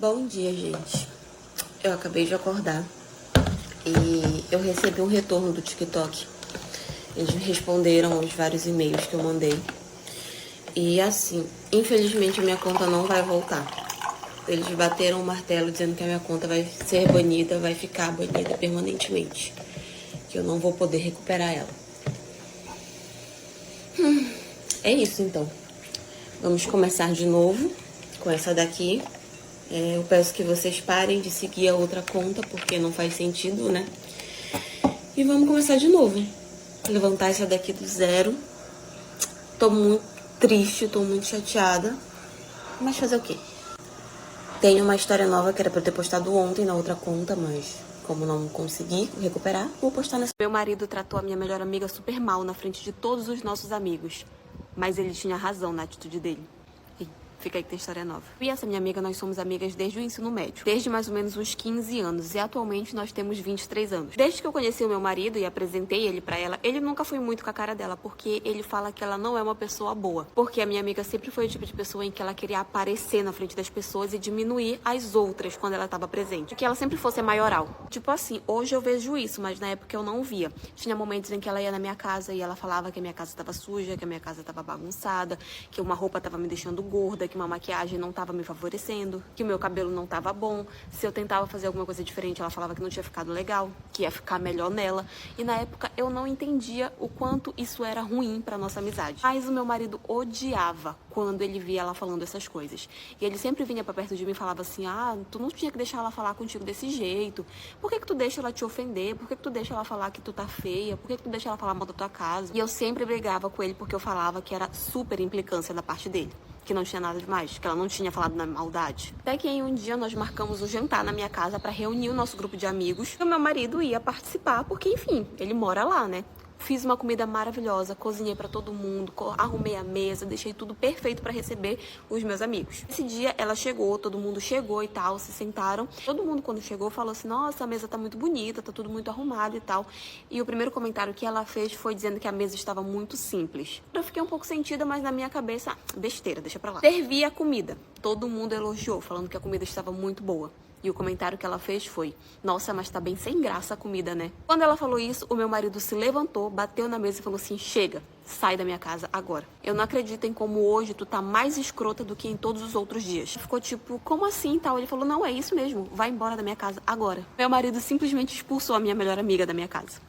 Bom dia, gente. Eu acabei de acordar e eu recebi um retorno do TikTok. Eles responderam aos vários e-mails que eu mandei. E assim, infelizmente a minha conta não vai voltar. Eles bateram o martelo dizendo que a minha conta vai ser banida, vai ficar banida permanentemente. Que eu não vou poder recuperar ela. É isso então. Vamos começar de novo com essa daqui. Eu peço que vocês parem de seguir a outra conta, porque não faz sentido, né? E vamos começar de novo. Levantar essa daqui do zero. Tô muito triste, tô muito chateada. Mas fazer o quê? Tenho uma história nova que era pra eu ter postado ontem na outra conta, mas como não consegui recuperar, vou postar nessa. Meu marido tratou a minha melhor amiga super mal na frente de todos os nossos amigos. Mas ele tinha razão na atitude dele. Fica aí que tem história nova. E essa minha amiga, nós somos amigas desde o ensino médio. Desde mais ou menos uns 15 anos. E atualmente nós temos 23 anos. Desde que eu conheci o meu marido e apresentei ele pra ela, ele nunca foi muito com a cara dela. Porque ele fala que ela não é uma pessoa boa. Porque a minha amiga sempre foi o tipo de pessoa em que ela queria aparecer na frente das pessoas e diminuir as outras quando ela estava presente. Que ela sempre fosse a maioral. Tipo assim, hoje eu vejo isso, mas na época eu não via. Tinha momentos em que ela ia na minha casa e ela falava que a minha casa estava suja, que a minha casa estava bagunçada, que uma roupa estava me deixando gorda, que uma maquiagem não estava me favorecendo, que o meu cabelo não estava bom. Se eu tentava fazer alguma coisa diferente, ela falava que não tinha ficado legal, que ia ficar melhor nela. E na época eu não entendia o quanto isso era ruim pra nossa amizade. Mas o meu marido odiava quando ele via ela falando essas coisas. E ele sempre vinha pra perto de mim e falava assim: ah, tu não tinha que deixar ela falar contigo desse jeito. Por que tu deixa ela te ofender? Por que tu deixa ela falar que tu tá feia? Por que tu deixa ela falar mal da tua casa? E eu sempre brigava com ele porque eu falava que era super implicância da parte dele. Que não tinha nada demais, que ela não tinha falado na maldade. Até que em um dia nós marcamos um jantar na minha casa pra reunir o nosso grupo de amigos. E o meu marido ia participar, porque enfim, ele mora lá, né? Fiz uma comida maravilhosa, cozinhei pra todo mundo, arrumei a mesa, deixei tudo perfeito pra receber os meus amigos. Esse dia ela chegou, todo mundo chegou e tal, se sentaram. Todo mundo quando chegou falou assim: nossa, a mesa tá muito bonita, tá tudo muito arrumado e tal. E o primeiro comentário que ela fez foi dizendo que a mesa estava muito simples. Eu fiquei um pouco sentida, mas na minha cabeça, besteira, deixa pra lá. Servi a comida. Todo mundo elogiou, falando que a comida estava muito boa. E o comentário que ela fez foi: nossa, mas tá bem sem graça a comida, né? Quando ela falou isso, o meu marido se levantou, bateu na mesa e falou assim: chega, sai da minha casa agora. Eu não acredito em como hoje tu tá mais escrota do que em todos os outros dias. Ficou tipo, como assim tal? Ele falou: não, é isso mesmo, vai embora da minha casa agora. Meu marido simplesmente expulsou a minha melhor amiga da minha casa.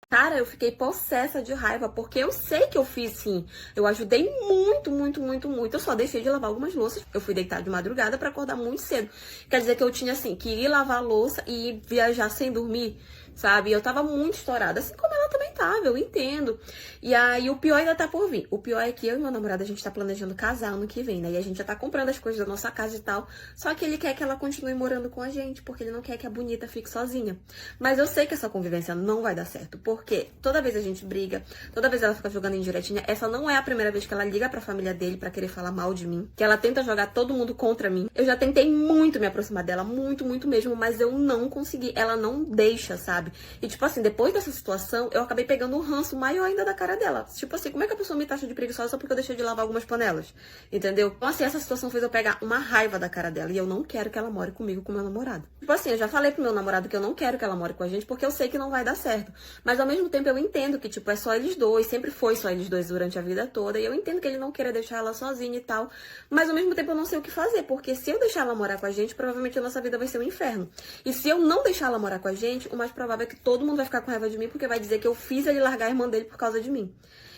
Cara, eu fiquei possessa de raiva, porque eu sei que eu fiz sim. Eu ajudei muito, muito, muito, muito. Eu só deixei de lavar algumas louças. Eu fui deitar de madrugada pra acordar muito cedo. Quer dizer que eu tinha, assim, que ir lavar a louça e viajar sem dormir, sabe? Eu tava muito estourada, assim como ela também tava, eu entendo. E aí, o pior ainda tá por vir. O pior é que eu e meu namorado, a gente tá planejando casar ano que vem, né? E a gente já tá comprando as coisas da nossa casa e tal. Só que ele quer que ela continue morando com a gente, porque ele não quer que a bonita fique sozinha. Mas eu sei que essa convivência não vai dar certo, porque toda vez a gente briga, toda vez ela fica jogando indiretinha. Essa não é a primeira vez que ela liga pra família dele pra querer falar mal de mim, que ela tenta jogar todo mundo contra mim. Eu já tentei muito me aproximar dela, muito, muito mesmo, mas eu não consegui. Ela não deixa, sabe? E tipo assim, depois dessa situação, eu acabei pegando um ranço maior ainda da cara dela. Tipo assim, como é que a pessoa me taxa de preguiçosa só porque eu deixei de lavar algumas panelas? Entendeu? Então assim, essa situação fez eu pegar uma raiva da cara dela, e eu não quero que ela more comigo com meu namorado. Tipo assim, eu já falei pro meu namorado que eu não quero que ela more com a gente, porque eu sei que não vai dar certo. Mas ao mesmo tempo eu entendo que, tipo, é só eles dois, sempre foi só eles dois durante a vida toda, e eu entendo que ele não queira deixar ela sozinha e tal, mas ao mesmo tempo eu não sei o que fazer, porque se eu deixar ela morar com a gente, provavelmente a nossa vida vai ser um inferno. E se eu não deixar ela morar com a gente, o mais provável é que todo mundo vai ficar com raiva de mim, porque vai dizer que eu fiz ele largar a irmã dele por causa de mim.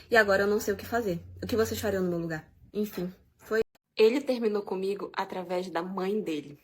E agora eu não sei o que fazer. O que vocês fariam no meu lugar? Enfim, foi... Ele terminou comigo através da mãe dele.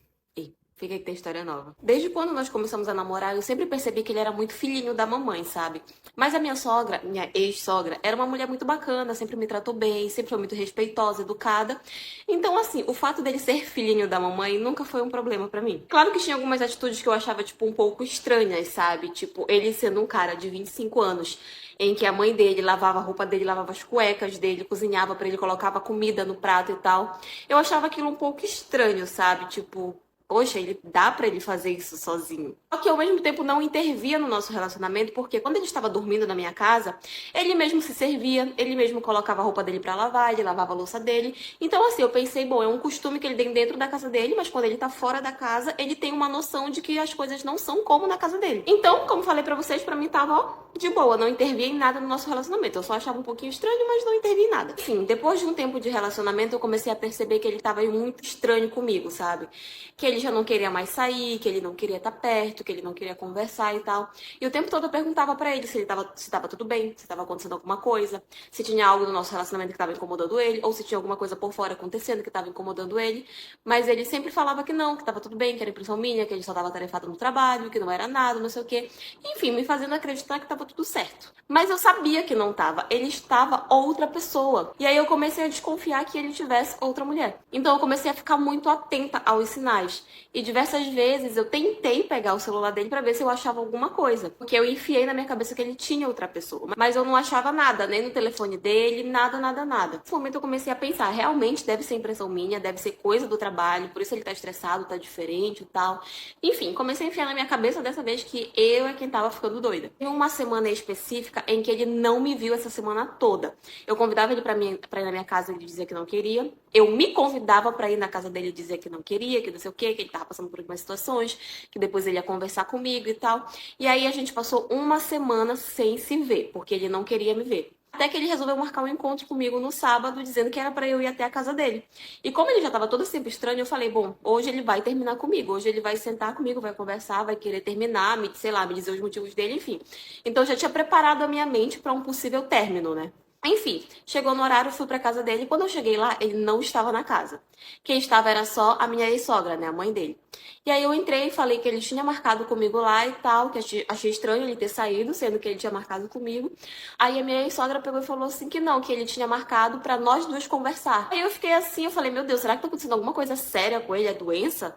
Fica aí que tem história nova. Desde quando nós começamos a namorar, eu sempre percebi que ele era muito filhinho da mamãe, sabe? Mas a minha sogra, minha ex-sogra, era uma mulher muito bacana, sempre me tratou bem, sempre foi muito respeitosa, educada. Então, assim, o fato dele ser filhinho da mamãe nunca foi um problema pra mim. Claro que tinha algumas atitudes que eu achava, tipo, um pouco estranhas, sabe? Tipo, ele sendo um cara de 25 anos, em que a mãe dele lavava a roupa dele, lavava as cuecas dele, cozinhava pra ele, colocava comida no prato e tal. Eu achava aquilo um pouco estranho, sabe? Tipo... poxa, ele dá pra ele fazer isso sozinho. Só que ao mesmo tempo não intervia no nosso relacionamento, porque quando ele estava dormindo na minha casa, ele mesmo se servia, ele mesmo colocava a roupa dele pra lavar, ele lavava a louça dele. Então assim, eu pensei, bom, é um costume que ele tem dentro da casa dele, mas quando ele tá fora da casa, ele tem uma noção de que as coisas não são como na casa dele. Então, como falei pra vocês, pra mim tava, ó, de boa, não intervia em nada no nosso relacionamento. Eu só achava um pouquinho estranho, mas não intervia em nada. Enfim, depois de um tempo de relacionamento, eu comecei a perceber que ele tava muito estranho comigo, sabe? Que ele já não queria mais sair, que ele não queria estar perto, que ele não queria conversar e tal. E o tempo todo eu perguntava pra ele se tava tudo bem, se tava acontecendo alguma coisa, se tinha algo no nosso relacionamento que tava incomodando ele, ou se tinha alguma coisa por fora acontecendo que tava incomodando ele. Mas ele sempre falava que não, que tava tudo bem, que era impressão minha, que ele só tava atarefado no trabalho, que não era nada, não sei o quê. Enfim, me fazendo acreditar que tava tudo certo. Mas eu sabia que não tava. Ele estava outra pessoa. E aí eu comecei a desconfiar que ele tivesse outra mulher. Então eu comecei a ficar muito atenta aos sinais. E diversas vezes eu tentei pegar o celular dele pra ver se eu achava alguma coisa. Porque eu enfiei na minha cabeça que ele tinha outra pessoa. Mas eu não achava nada, nem no telefone dele, nada, nada, nada. Nesse momento eu comecei a pensar, realmente deve ser impressão minha, deve ser coisa do trabalho, por isso ele tá estressado, tá diferente e tal. Enfim, comecei a enfiar na minha cabeça dessa vez que eu é quem tava ficando doida. Tem uma semana específica em que ele não me viu essa semana toda. Eu convidava ele pra ir na minha casa e ele dizia que não queria. Eu me convidava pra ir na casa dele e dizer que não queria, que não sei o quê, que ele tava passando por algumas situações, que depois ele ia conversar comigo e tal. E aí a gente passou uma semana sem se ver, porque ele não queria me ver. Até que ele resolveu marcar um encontro comigo no sábado, dizendo que era pra eu ir até a casa dele. E como ele já tava todo sempre estranho, eu falei, bom, hoje ele vai terminar comigo. Hoje ele vai sentar comigo, vai conversar, vai querer terminar, sei lá, me dizer os motivos dele, enfim. Então eu já tinha preparado a minha mente pra um possível término, né? Enfim, chegou no horário, fui pra casa dele. E quando eu cheguei lá, ele não estava na casa. Quem estava era só a minha ex-sogra, né? A mãe dele. E aí eu entrei e falei que ele tinha marcado comigo lá e tal, que achei estranho ele ter saído, sendo que ele tinha marcado comigo. Aí a minha ex-sogra pegou e falou assim que não, que ele tinha marcado pra nós duas conversar. Aí eu fiquei assim, eu falei, meu Deus, será que tá acontecendo alguma coisa séria com ele, é doença?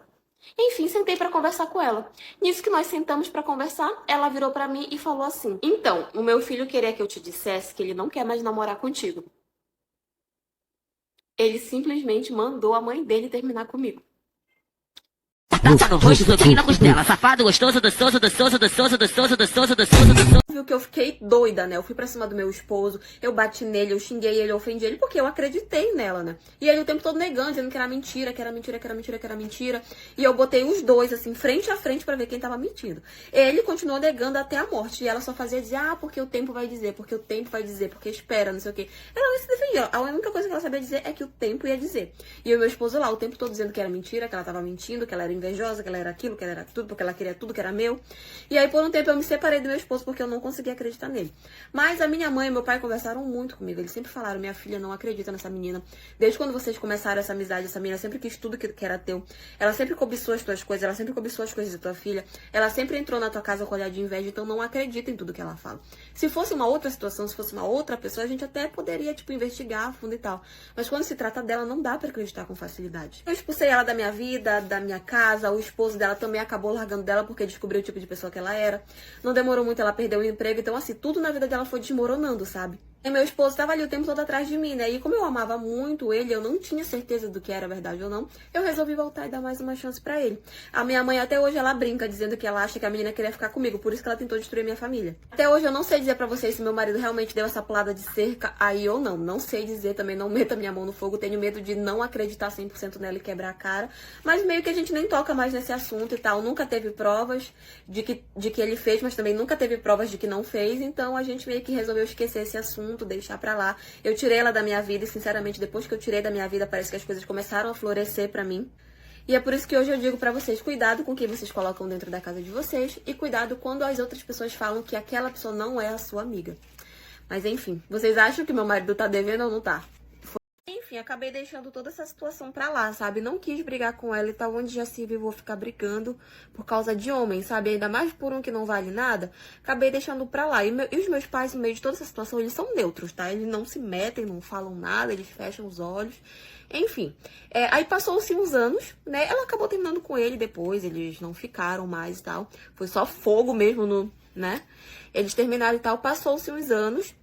Enfim, sentei pra conversar com ela. Nisso que nós sentamos pra conversar, ela virou pra mim e falou assim: então, o meu filho queria que eu te dissesse que ele não quer mais namorar contigo. Ele simplesmente mandou a mãe dele terminar comigo. Taca no rosto, na costela. Safado, gostoso, doçoso, doçoso, doçoso, doçoso, doçoso, doçoso, doçoso. Viu que eu fiquei doida, né? Eu fui pra cima do meu esposo, eu bati nele, eu xinguei ele, eu ofendi ele, porque eu acreditei nela, né? E ele o tempo todo negando, dizendo que era mentira, que era mentira, que era mentira, que era mentira. E eu botei os dois, assim, frente a frente pra ver quem tava mentindo. Ele continuou negando até a morte. E ela só fazia dizer, ah, porque o tempo vai dizer, porque o tempo vai dizer, porque espera, não sei o quê. Ela nem se defendia. A única coisa que ela sabia dizer é que o tempo ia dizer. E o meu esposo lá, o tempo todo dizendo que era mentira, que ela tava mentindo, que ela era invejosa, que ela era aquilo, que ela era tudo, porque ela queria tudo que era meu. E aí, por um tempo, eu me separei do meu esposo porque eu não conseguia acreditar nele. Mas a minha mãe e meu pai conversaram muito comigo. Eles sempre falaram, minha filha não acredita nessa menina. Desde quando vocês começaram essa amizade, essa menina sempre quis tudo que era teu. Ela sempre cobiçou as tuas coisas, ela sempre cobiçou as coisas da tua filha. Ela sempre entrou na tua casa com olhar de inveja, então não acredita em tudo que ela fala. Se fosse uma outra situação, se fosse uma outra pessoa, a gente até poderia, tipo, investigar a fundo e tal. Mas quando se trata dela, não dá pra acreditar com facilidade. Eu expulsei ela da minha vida, da minha casa. O esposo dela também acabou largando dela porque descobriu o tipo de pessoa que ela era. Não demorou muito, ela perdeu o emprego. Então, assim, tudo na vida dela foi desmoronando, sabe? E meu esposo tava ali o tempo todo atrás de mim, né? E como eu amava muito ele, eu não tinha certeza do que era verdade ou não, eu resolvi voltar e dar mais uma chance pra ele. A minha mãe até hoje, ela brinca dizendo que ela acha que a menina queria ficar comigo, por isso que ela tentou destruir minha família. Até hoje eu não sei dizer pra vocês se meu marido realmente deu essa pulada de cerca aí ou não. Não sei dizer, também não meta minha mão no fogo, tenho medo de não acreditar 100% nela e quebrar a cara. Mas meio que a gente nem toca mais nesse assunto e tal. Nunca teve provas de que ele fez, mas também nunca teve provas de que não fez. Então a gente meio que resolveu esquecer esse assunto, deixar pra lá. Eu tirei ela da minha vida e, sinceramente, depois que eu tirei da minha vida, parece que as coisas começaram a florescer pra mim. E é por isso que hoje eu digo pra vocês, cuidado com quem vocês colocam dentro da casa de vocês e cuidado quando as outras pessoas falam que aquela pessoa não é a sua amiga. Mas enfim, vocês acham que meu marido tá devendo ou não tá? Enfim, acabei deixando toda essa situação pra lá, sabe? Não quis brigar com ela e tal, onde já se viu, vou ficar brigando por causa de homem, sabe? Ainda mais por um que não vale nada, acabei deixando pra lá. E os meus pais, no meio de toda essa situação, eles são neutros, tá? Eles não se metem, não falam nada, eles fecham os olhos. Enfim, aí passou-se uns anos, né? Ela acabou terminando com ele depois, eles não ficaram mais e tal. Foi só fogo mesmo, né? Eles terminaram e tal, passou-se uns anos.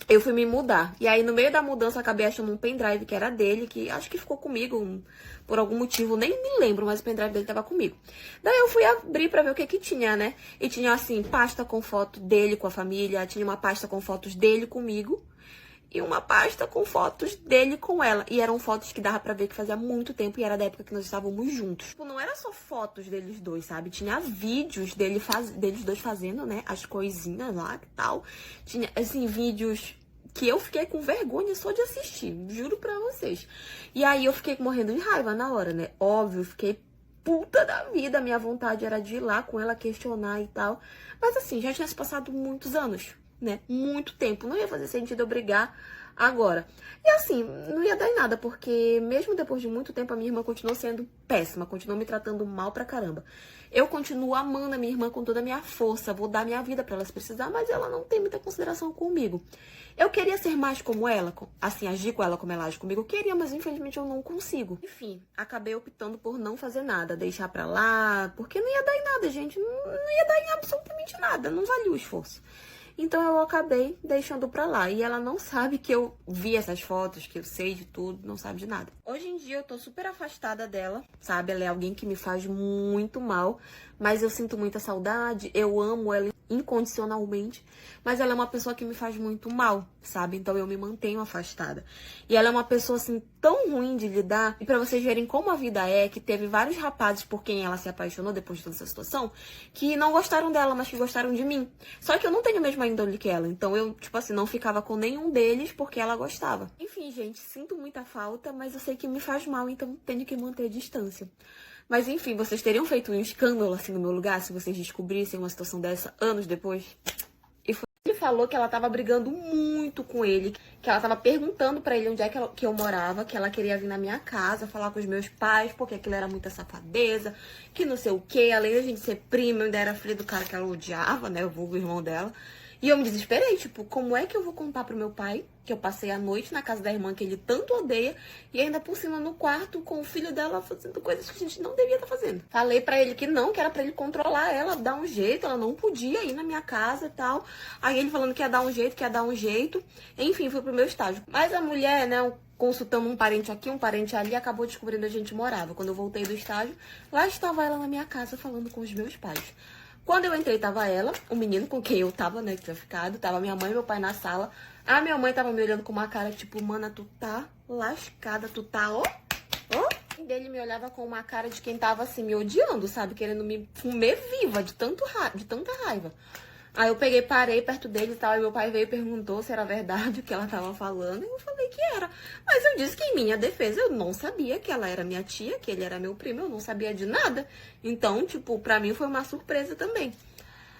eu fui me mudar. E aí, no meio da mudança, eu acabei achando um pendrive que era dele, que acho que ficou comigo por algum motivo, nem me lembro, mas o pendrive dele tava comigo. Daí eu fui abrir pra ver o que que tinha, né? E tinha, assim, pasta com foto dele com a família, tinha uma pasta com fotos dele comigo e uma pasta com fotos dele com ela. E eram fotos que dava pra ver que fazia muito tempo e era da época que nós estávamos juntos. Tipo, não era só fotos deles dois, sabe? Tinha vídeos deles dois fazendo, né, as coisinhas lá e tal. Tinha, assim, vídeos que eu fiquei com vergonha só de assistir, juro pra vocês. E aí eu fiquei morrendo de raiva na hora, né? Óbvio, fiquei puta da vida. Minha vontade era de ir lá com ela questionar e tal. Mas assim, já tinha se passado muitos anos, né? Muito tempo. Não ia fazer sentido eu brigar agora. E assim, não ia dar em nada, porque mesmo depois de muito tempo, a minha irmã continuou sendo péssima, continuou me tratando mal pra caramba. Eu continuo amando a minha irmã com toda a minha força, vou dar minha vida pra ela se precisar, mas ela não tem muita consideração comigo. Eu queria ser mais como ela, assim, agir com ela como ela age comigo, eu queria, mas infelizmente eu não consigo. Enfim, acabei optando por não fazer nada, deixar pra lá, porque não ia dar em nada, gente, não ia dar em absolutamente nada, não valia o esforço. Então eu acabei deixando pra lá. E ela não sabe que eu vi essas fotos, que eu sei de tudo, não sabe de nada. Hoje em dia eu tô super afastada dela, sabe? Ela é alguém que me faz muito mal, mas eu sinto muita saudade, eu amo ela incondicionalmente, mas ela é uma pessoa que me faz muito mal, sabe? Então eu me mantenho afastada. E ela é uma pessoa assim tão ruim de lidar, e pra vocês verem como a vida é, que teve vários rapazes por quem ela se apaixonou depois de toda essa situação, que não gostaram dela, mas que gostaram de mim. Só que eu não tenho a mesma índole que ela, então eu, tipo assim, não ficava com nenhum deles porque ela gostava. Enfim, gente, sinto muita falta, mas eu sei que me faz mal, então tenho que manter a distância. Mas enfim, vocês teriam feito um escândalo assim no meu lugar se vocês descobrissem uma situação dessa anos depois? E foi ele falou que ela tava brigando muito com ele, que ela tava perguntando pra ele onde é que eu morava, que ela queria vir na minha casa falar com os meus pais, porque aquilo era muita safadeza, que não sei o que, além da gente ser prima, eu ainda era filha do cara que ela odiava, né, o vulgo irmão dela. E eu me desesperei, tipo, como é que eu vou contar pro meu pai que eu passei a noite na casa da irmã que ele tanto odeia e ainda por cima no quarto com o filho dela fazendo coisas que a gente não devia estar fazendo. Falei pra ele que não, que era pra ele controlar ela, dar um jeito, ela não podia ir na minha casa e tal. Aí ele falando que ia dar um jeito, que ia dar um jeito. Enfim, fui pro meu estágio. Mas a mulher, né, consultando um parente aqui, um parente ali, acabou descobrindo onde a gente morava. Quando eu voltei do estágio, lá estava ela na minha casa falando com os meus pais. Quando eu entrei, tava ela, o menino com quem eu tava, né, que tinha ficado, tava minha mãe e meu pai na sala. A minha mãe tava me olhando com uma cara, tipo, mana, tu tá lascada, tu tá, ó. E ele me olhava com uma cara de quem tava, assim, me odiando, sabe, querendo me comer viva, de tanta raiva. Aí eu peguei, parei perto dele e tal, e meu pai veio e perguntou se era verdade o que ela tava falando, e eu falei que era. Mas eu disse que em minha defesa eu não sabia que ela era minha tia, que ele era meu primo, eu não sabia de nada. Então, tipo, pra mim foi uma surpresa também.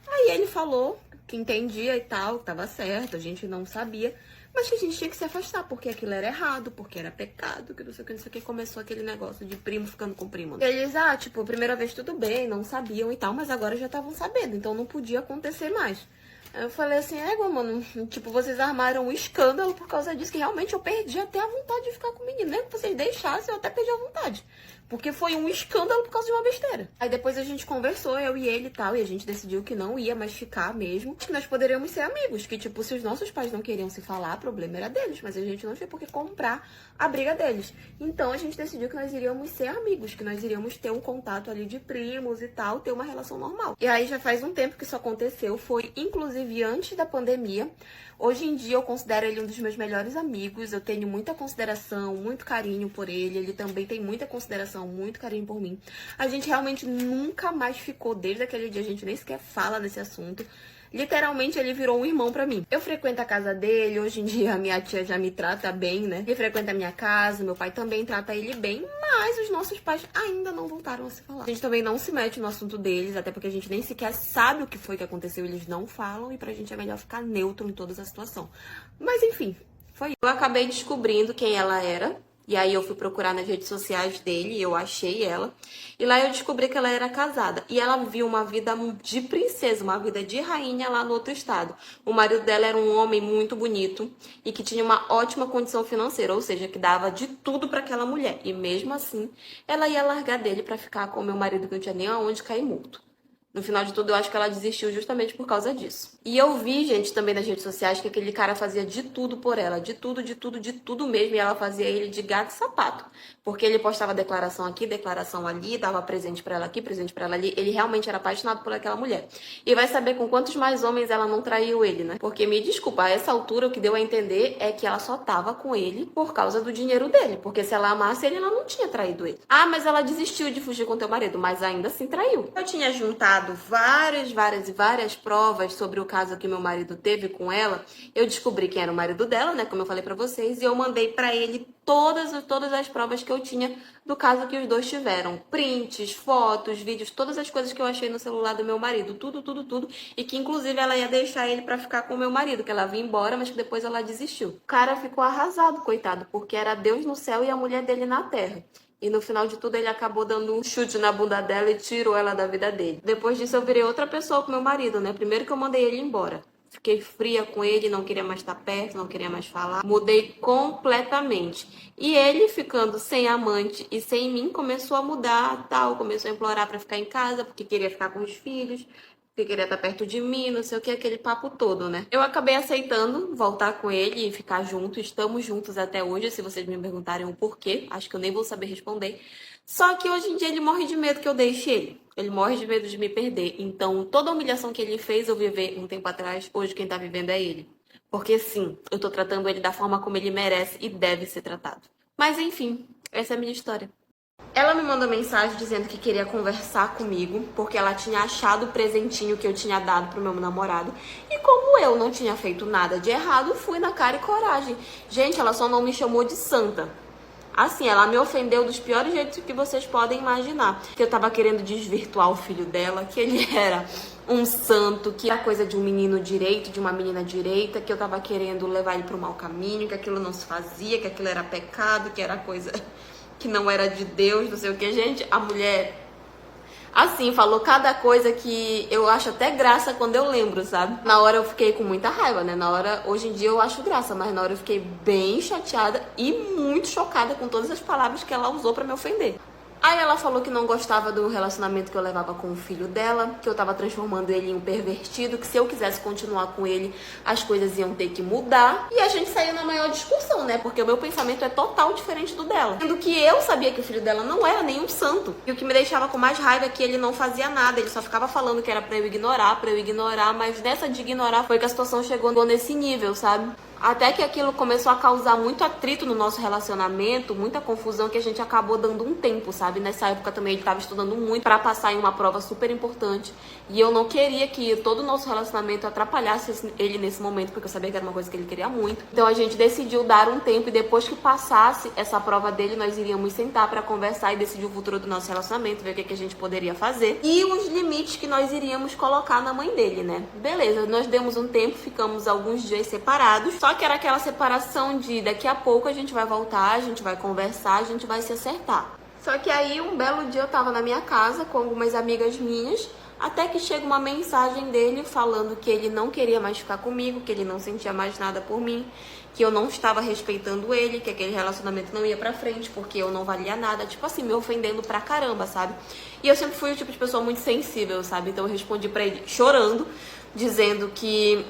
Aí ele falou que entendia e tal, que tava certo, a gente não sabia, mas que a gente tinha que se afastar, porque aquilo era errado, porque era pecado, que não sei o que, não sei o que, começou aquele negócio de primo ficando com primo. Eles, tipo, primeira vez tudo bem, não sabiam e tal, mas agora já estavam sabendo, então não podia acontecer mais. Aí eu falei assim, mano, tipo, vocês armaram um escândalo por causa disso, que realmente eu perdi até a vontade de ficar com o menino, mesmo que vocês deixassem, eu até perdi a vontade. Porque foi um escândalo por causa de uma besteira. Aí depois a gente conversou, eu e ele e tal, e a gente decidiu que não ia mais ficar mesmo. Que nós poderíamos ser amigos, que tipo, se os nossos pais não queriam se falar, o problema era deles. Mas a gente não tinha por que comprar a briga deles. Então a gente decidiu que nós iríamos ser amigos, que nós iríamos ter um contato ali de primos e tal, ter uma relação normal. E aí já faz um tempo que isso aconteceu, foi inclusive antes da pandemia. Hoje em dia eu considero ele um dos meus melhores amigos, eu tenho muita consideração, muito carinho por ele, ele também tem muita consideração, muito carinho por mim. A gente realmente nunca mais ficou, desde aquele dia a gente nem sequer fala desse assunto. Literalmente, ele virou um irmão pra mim. Eu frequento a casa dele, hoje em dia a minha tia já me trata bem, né? Ele frequenta a minha casa, meu pai também trata ele bem, mas os nossos pais ainda não voltaram a se falar. A gente também não se mete no assunto deles, até porque a gente nem sequer sabe o que foi que aconteceu, eles não falam, e pra gente é melhor ficar neutro em toda essa situação. Mas enfim, foi isso. Eu acabei descobrindo quem ela era. E aí eu fui procurar nas redes sociais dele e eu achei ela. E lá eu descobri que ela era casada. E ela viu uma vida de princesa, uma vida de rainha lá no outro estado. O marido dela era um homem muito bonito e que tinha uma ótima condição financeira, ou seja, que dava de tudo para aquela mulher. E mesmo assim, ela ia largar dele para ficar com o meu marido que não tinha nem aonde cair morto. No final de tudo, eu acho que ela desistiu justamente por causa disso. E eu vi, gente, também nas redes sociais que aquele cara fazia de tudo por ela. De tudo, de tudo, de tudo mesmo. E ela fazia ele de gato e sapato. Porque ele postava declaração aqui, declaração ali, dava presente pra ela aqui, presente pra ela ali. Ele realmente era apaixonado por aquela mulher. E vai saber com quantos mais homens ela não traiu ele, né? Porque, me desculpa, a essa altura o que deu a entender é que ela só tava com ele por causa do dinheiro dele. Porque se ela amasse ele, ela não tinha traído ele. Ah, mas ela desistiu de fugir com teu marido, mas ainda assim traiu. Eu tinha juntado várias provas sobre o caso que meu marido teve com ela. Eu descobri quem era o marido dela, né, como eu falei pra vocês, e eu mandei pra ele todas as provas que eu tinha do caso que os dois tiveram. Prints, fotos, vídeos, todas as coisas que eu achei no celular do meu marido. Tudo. E que, inclusive, ela ia deixar ele pra ficar com o meu marido, que ela vinha embora, mas que depois ela desistiu. O cara ficou arrasado, coitado, porque era Deus no céu e a mulher dele na terra. E no final de tudo ele acabou dando um chute na bunda dela e tirou ela da vida dele. Depois disso eu virei outra pessoa com meu marido, né? Primeiro que eu mandei ele embora. Fiquei fria com ele, não queria mais estar perto, não queria mais falar. Mudei completamente. E ele, ficando sem amante e sem mim, começou a mudar, tal. Começou a implorar pra ficar em casa, porque queria ficar com os filhos, porque queria estar perto de mim, não sei o que, aquele papo todo, né? Eu acabei aceitando voltar com ele e ficar junto. Estamos juntos até hoje, se vocês me perguntarem o porquê. Acho que eu nem vou saber responder. Só que hoje em dia ele morre de medo que eu deixe ele. Ele morre de medo de me perder. Então, toda a humilhação que ele fez eu viver um tempo atrás, hoje quem tá vivendo é ele. Porque sim, eu tô tratando ele da forma como ele merece e deve ser tratado. Mas enfim, essa é a minha história. Ela me mandou mensagem dizendo que queria conversar comigo, porque ela tinha achado o presentinho que eu tinha dado pro meu namorado. E como eu não tinha feito nada de errado, fui na cara e coragem. Gente, ela só não me chamou de santa. Assim, ela me ofendeu dos piores jeitos que vocês podem imaginar. Que eu tava querendo desvirtuar o filho dela, que ele era um santo, que era coisa de um menino direito, de uma menina direita, que eu tava querendo levar ele pro mau caminho, que aquilo não se fazia, que aquilo era pecado, que era coisa que não era de Deus, não sei o que. Gente, a mulher, assim, falou cada coisa que eu acho até graça quando eu lembro, sabe? Na hora eu fiquei com muita raiva, né? Na hora, hoje em dia eu acho graça, mas na hora eu fiquei bem chateada e muito chocada com todas as palavras que ela usou pra me ofender. Aí ela falou que não gostava do relacionamento que eu levava com o filho dela, que eu tava transformando ele em um pervertido, que se eu quisesse continuar com ele, as coisas iam ter que mudar. E a gente saiu na maior discussão, né? Porque o meu pensamento é total diferente do dela. Sendo que eu sabia que o filho dela não era nenhum santo. E o que me deixava com mais raiva é que ele não fazia nada, ele só ficava falando que era pra eu ignorar, mas nessa de ignorar foi que a situação chegou nesse nível, sabe? Até que aquilo começou a causar muito atrito no nosso relacionamento, muita confusão, que a gente acabou dando um tempo, sabe? Nessa época também ele estava estudando muito para passar em uma prova super importante. E eu não queria que todo o nosso relacionamento atrapalhasse ele nesse momento, porque eu sabia que era uma coisa que ele queria muito. Então a gente decidiu dar um tempo e depois que passasse essa prova dele, nós iríamos sentar para conversar e decidir o futuro do nosso relacionamento, ver o que a gente poderia fazer e os limites que nós iríamos colocar na mãe dele, né? Beleza, nós demos um tempo, ficamos alguns dias separados. Só que era aquela separação de daqui a pouco a gente vai voltar, a gente vai conversar, a gente vai se acertar. Só que aí um belo dia eu tava na minha casa com algumas amigas minhas, até que chega uma mensagem dele falando que ele não queria mais ficar comigo, que ele não sentia mais nada por mim, que eu não estava respeitando ele, que aquele relacionamento não ia pra frente porque eu não valia nada, tipo assim, me ofendendo pra caramba, sabe? E eu sempre fui o tipo de pessoa muito sensível, sabe? Então eu respondi pra ele chorando, dizendo que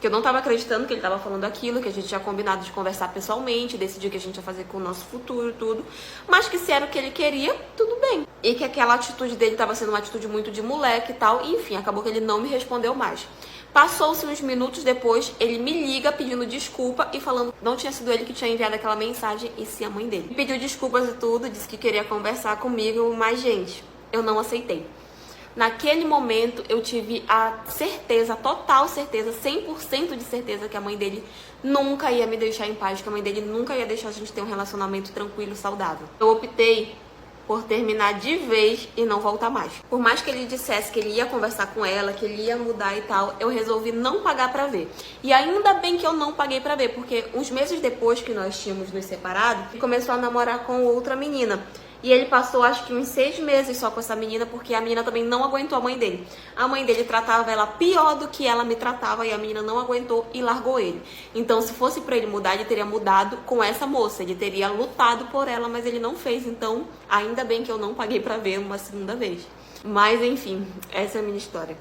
eu não tava acreditando que ele tava falando aquilo, que a gente tinha combinado de conversar pessoalmente, decidir o que a gente ia fazer com o nosso futuro, tudo. Mas que se era o que ele queria, tudo bem. E que aquela atitude dele tava sendo uma atitude muito de moleque e tal. E, enfim, acabou que ele não me respondeu mais. Passou-se uns minutos depois, ele me liga pedindo desculpa e falando que não tinha sido ele que tinha enviado aquela mensagem, e sim a mãe dele. Pediu desculpas e tudo, disse que queria conversar comigo, mas, gente, eu não aceitei. Naquele momento, eu tive a certeza, total certeza, 100% de certeza que a mãe dele nunca ia me deixar em paz, que a mãe dele nunca ia deixar a gente ter um relacionamento tranquilo e saudável. Eu optei por terminar de vez e não voltar mais. Por mais que ele dissesse que ele ia conversar com ela, que ele ia mudar e tal, eu resolvi não pagar pra ver. E ainda bem que eu não paguei pra ver, porque uns meses depois que nós tínhamos nos separado, ele começou a namorar com outra menina. E ele passou acho que uns 6 meses só com essa menina, porque a menina também não aguentou a mãe dele. A mãe dele tratava ela pior do que ela me tratava e a menina não aguentou e largou ele. Então, se fosse pra ele mudar, ele teria mudado com essa moça. Ele teria lutado por ela, mas ele não fez. Então, ainda bem que eu não paguei pra ver uma segunda vez. Mas, enfim, essa é a minha história.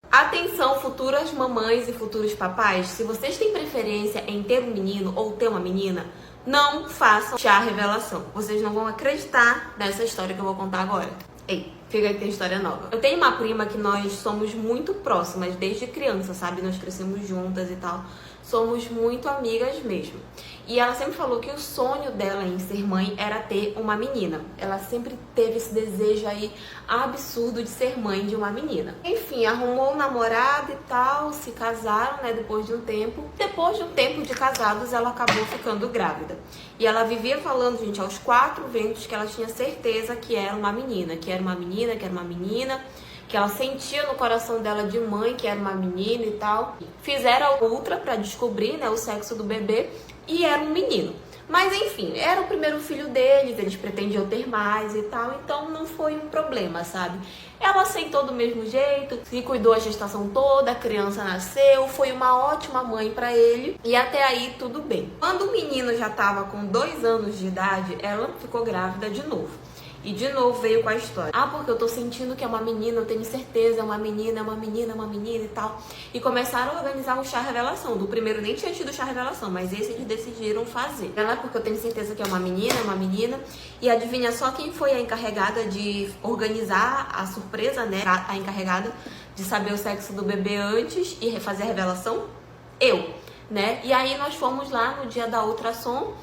Atenção, futuras mamães e futuros papais, se vocês têm preferência em ter um menino ou ter uma menina, não façam chá revelação. Vocês não vão acreditar nessa história que eu vou contar agora. Ei, fica aí que tem história nova. Eu tenho uma prima que nós somos muito próximas desde criança, sabe? Nós crescemos juntas e tal. Somos muito amigas mesmo. E ela sempre falou que o sonho dela em ser mãe era ter uma menina. Ela sempre teve esse desejo aí absurdo de ser mãe de uma menina. Enfim, arrumou um namorado e tal, se casaram, né, depois de um tempo. Depois de um tempo de casados, ela acabou ficando grávida. E ela vivia falando, gente, aos 4 ventos que ela tinha certeza que era uma menina, que era uma menina, que era uma menina, que ela sentia no coração dela de mãe que era uma menina e tal. Fizeram a ultra pra descobrir, né, o sexo do bebê e era um menino. Mas enfim, era o primeiro filho deles, eles pretendiam ter mais e tal, então não foi um problema, sabe? Ela aceitou do mesmo jeito, se cuidou a gestação toda, a criança nasceu, foi uma ótima mãe pra ele e até aí tudo bem. Quando o menino já tava com 2 anos de idade, ela ficou grávida de novo. E de novo veio com a história. Ah, porque eu tô sentindo que é uma menina, eu tenho certeza, é uma menina, é uma menina, é uma menina e tal. E começaram a organizar um chá revelação. Do primeiro nem tinha tido chá revelação, mas esse eles decidiram fazer. Não é porque eu tenho certeza que é uma menina, é uma menina. E adivinha só quem foi a encarregada de organizar a surpresa, né? A encarregada de saber o sexo do bebê antes e fazer a revelação? Eu, né? E aí nós fomos lá no dia da ultrassom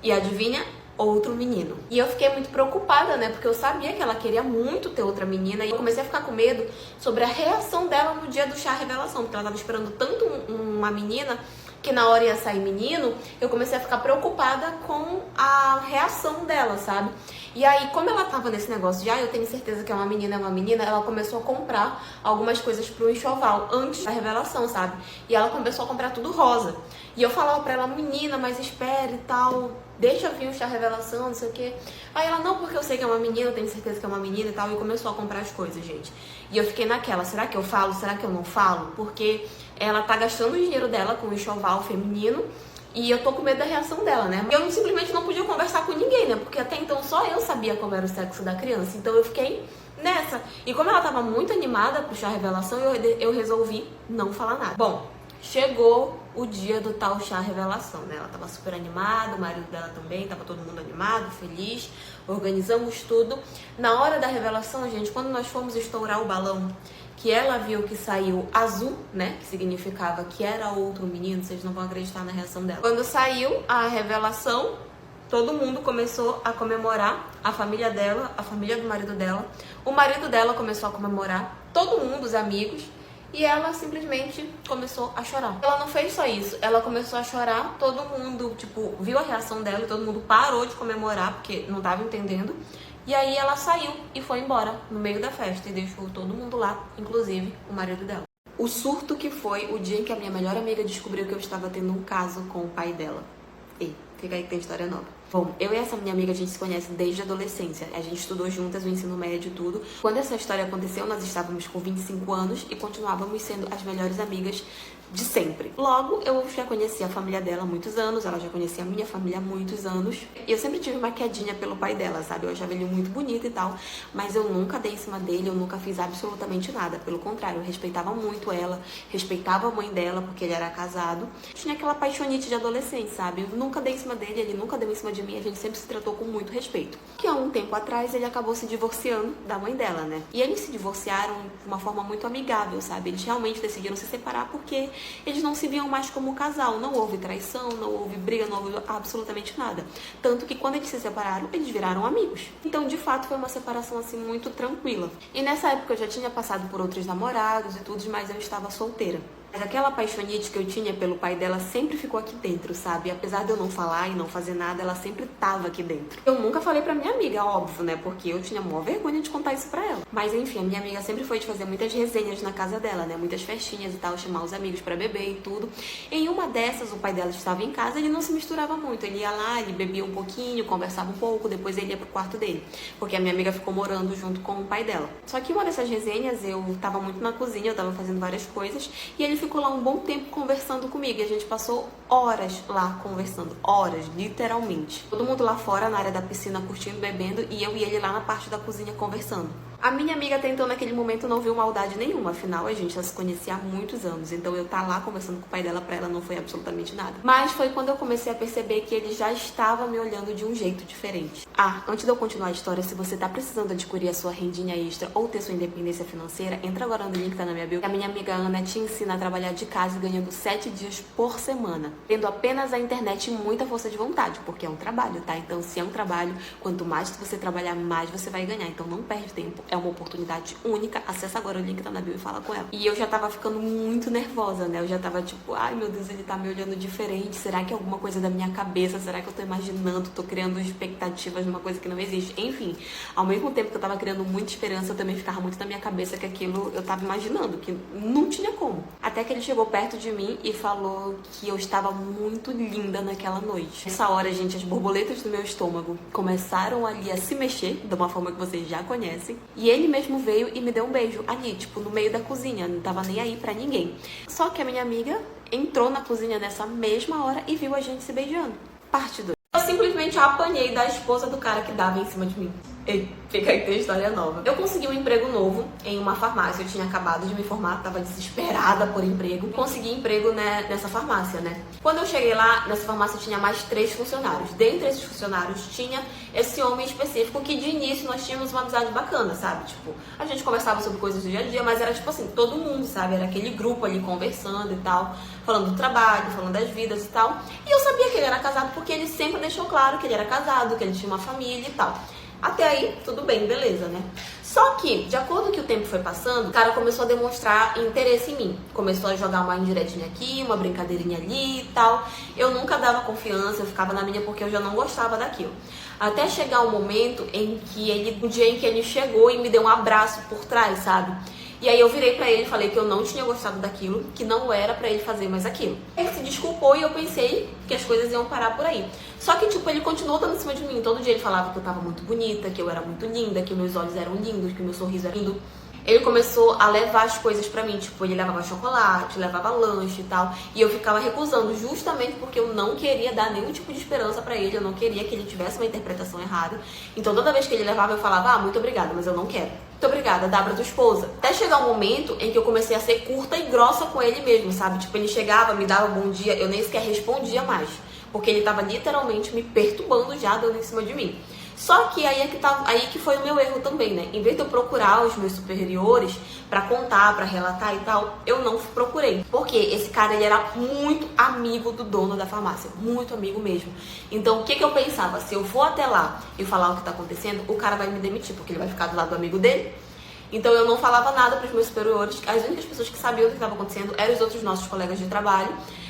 e adivinha? Outro menino. E eu fiquei muito preocupada, né? Porque eu sabia que ela queria muito ter outra menina. E eu comecei a ficar com medo sobre a reação dela no dia do chá revelação. Porque ela tava esperando tanto uma menina que na hora ia sair menino. Eu comecei a ficar preocupada com a reação dela, sabe? E aí, como ela tava nesse negócio de, eu tenho certeza que é uma menina, ela começou a comprar algumas coisas pro enxoval antes da revelação, sabe? E ela começou a comprar tudo rosa. E eu falava pra ela, menina, mas espere e tal, deixa vir o chá revelação, não sei o quê. Aí ela, não, porque eu sei que é uma menina, eu tenho certeza que é uma menina e tal. E começou a comprar as coisas, gente. E eu fiquei naquela, será que eu falo? Será que eu não falo? Porque ela tá gastando o dinheiro dela com o enxoval feminino. E eu tô com medo da reação dela, né? Eu simplesmente não podia conversar com ninguém, né? Porque até então só eu sabia como era o sexo da criança. Então eu fiquei nessa. E como ela tava muito animada pro chá revelação, eu resolvi não falar nada. Bom, chegou o dia do tal chá revelação, né? Ela tava super animada, o marido dela também, tava todo mundo animado, feliz. Organizamos tudo. Na hora da revelação, gente, quando nós fomos estourar o balão, que ela viu que saiu azul, né? Que significava que era outro menino, vocês não vão acreditar na reação dela. Quando saiu a revelação, todo mundo começou a comemorar, a família dela, a família do marido dela. O marido dela começou a comemorar, todo mundo, os amigos. E ela simplesmente começou a chorar. Ela não fez só isso, ela começou a chorar, todo mundo, tipo, viu a reação dela e todo mundo parou de comemorar, porque não tava entendendo. E aí ela saiu e foi embora no meio da festa e deixou todo mundo lá, inclusive o marido dela. O surto que foi o dia em que a minha melhor amiga descobriu que eu estava tendo um caso com o pai dela. E fica aí que tem história nova. Bom, eu e essa minha amiga, a gente se conhece desde a adolescência. A gente estudou juntas o ensino médio e tudo. Quando essa história aconteceu, nós estávamos com 25 anos e continuávamos sendo as melhores amigas de sempre. Logo, eu já conhecia a família dela há muitos anos, ela já conhecia a minha família há muitos anos. E eu sempre tive uma quedinha pelo pai dela, sabe? Eu achava ele muito bonito e tal, mas eu nunca dei em cima dele, eu nunca fiz absolutamente nada. Pelo contrário, eu respeitava muito ela, respeitava a mãe dela, porque ele era casado. Tinha aquela paixonite de adolescente, sabe? Eu nunca dei em cima dele, ele nunca deu em cima de mim, a gente sempre se tratou com muito respeito. Que há um tempo atrás, ele acabou se divorciando da mãe dela, né? E eles se divorciaram de uma forma muito amigável, sabe? Eles realmente decidiram se separar porque eles não se viam mais como casal. Não houve traição, não houve briga, não houve absolutamente nada. Tanto que quando eles se separaram, eles viraram amigos. Então, de fato, foi uma separação, assim, muito tranquila. E nessa época eu já tinha passado por outros namorados e tudo, mas eu estava solteira. Mas aquela apaixonite que eu tinha pelo pai dela sempre ficou aqui dentro, sabe? Apesar de eu não falar e não fazer nada, ela sempre tava aqui dentro. Eu nunca falei pra minha amiga, óbvio, né? Porque eu tinha maior vergonha de contar isso pra ela. Mas enfim, a minha amiga sempre foi de fazer muitas resenhas na casa dela, né? Muitas festinhas e tal, chamar os amigos pra beber e tudo. Em uma dessas, o pai dela estava em casa, ele não se misturava muito. Ele ia lá, ele bebia um pouquinho, conversava um pouco, depois ele ia pro quarto dele. Porque a minha amiga ficou morando junto com o pai dela. Só que uma dessas resenhas, eu tava muito na cozinha, eu tava fazendo várias coisas, e ele ficou lá um bom tempo conversando comigo. E a gente passou horas lá conversando. Horas, literalmente. Todo mundo lá fora, na área da piscina, curtindo, bebendo, e eu e ele lá na parte da cozinha conversando. A minha amiga até então, naquele momento, não viu maldade nenhuma. Afinal, a gente já se conhecia há muitos anos. Então, eu tá lá conversando com o pai dela, pra ela não foi absolutamente nada. Mas foi quando eu comecei a perceber que ele já estava me olhando de um jeito diferente. Ah, antes de eu continuar a história, se você tá precisando adquirir a sua rendinha extra ou ter sua independência financeira, entra agora no link que tá na minha bio. A minha amiga Ana te ensina a trabalhar de casa ganhando 7 dias por semana. Tendo apenas a internet e muita força de vontade, porque é um trabalho, tá? Então, se é um trabalho, quanto mais você trabalhar, mais você vai ganhar. Então, não perde tempo. É uma oportunidade única. Acessa agora o link que tá na bio e fala com ela. E eu já tava ficando muito nervosa, né? Eu já tava tipo, ai meu Deus, ele tá me olhando diferente. Será que é alguma coisa da minha cabeça? Será que eu tô imaginando? Tô criando expectativas de uma coisa que não existe? Enfim, ao mesmo tempo que eu tava criando muita esperança, eu também ficava muito na minha cabeça que aquilo eu tava imaginando, que não tinha como. Até que ele chegou perto de mim e falou que eu estava muito linda naquela noite. Nessa hora, gente, as borboletas do meu estômago começaram ali a se mexer, de uma forma que vocês já conhecem. E ele mesmo veio e me deu um beijo ali, tipo, no meio da cozinha. Não tava nem aí pra ninguém. Só que a minha amiga entrou na cozinha nessa mesma hora e viu a gente se beijando. Parte 2. Eu simplesmente apanhei da esposa do cara que dava em cima de mim. E fica aí, tem história nova. Eu consegui um emprego novo em uma farmácia. Eu tinha acabado de me formar, tava desesperada por emprego. Consegui emprego, né, nessa farmácia, né? Quando eu cheguei lá, nessa farmácia tinha mais 3 funcionários. Dentre esses funcionários tinha esse homem específico que de início nós tínhamos uma amizade bacana, sabe? Tipo, a gente conversava sobre coisas do dia a dia, mas era tipo assim, todo mundo, sabe? Era aquele grupo ali conversando e tal, falando do trabalho, falando das vidas e tal. E eu sabia que ele era casado porque ele sempre deixou claro que ele era casado, que ele tinha uma família e tal. Até aí, tudo bem, beleza, né? Só que, de acordo com que o tempo foi passando, o cara começou a demonstrar interesse em mim. Começou a jogar uma indiretinha aqui, uma brincadeirinha ali e tal. Eu nunca dava confiança, eu ficava na minha porque eu já não gostava daquilo. Até chegar um momento em que ele, um dia em que ele chegou e me deu um abraço por trás, sabe? E aí eu virei pra ele e falei que eu não tinha gostado daquilo, que não era pra ele fazer mais aquilo. Ele se desculpou e eu pensei que as coisas iam parar por aí. Só que, tipo, ele continuou dando em cima de mim. Todo dia ele falava que eu tava muito bonita, que eu era muito linda, que meus olhos eram lindos, que meu sorriso era lindo. Ele começou a levar as coisas pra mim, tipo, ele levava chocolate, levava lanche e tal, e eu ficava recusando justamente porque eu não queria dar nenhum tipo de esperança pra ele, eu não queria que ele tivesse uma interpretação errada. Então toda vez que ele levava eu falava, ah, muito obrigada, mas eu não quero. Muito obrigada, dá pra tua esposa. Até chegar um momento em que eu comecei a ser curta e grossa com ele mesmo, sabe? Tipo, ele chegava, me dava bom dia, eu nem sequer respondia mais, porque ele tava literalmente me perturbando já, dando em cima de mim. Só que aí que foi o meu erro também, né? Em vez de eu procurar os meus superiores pra contar, pra relatar e tal, eu não procurei. Porque esse cara, ele era muito amigo do dono da farmácia. Muito amigo mesmo. Então, o que eu pensava? Se eu for até lá e falar o que tá acontecendo, o cara vai me demitir, porque ele vai ficar do lado do amigo dele. Então, eu não falava nada pros meus superiores. As únicas pessoas que sabiam o que estava acontecendo eram os outros nossos colegas de trabalho.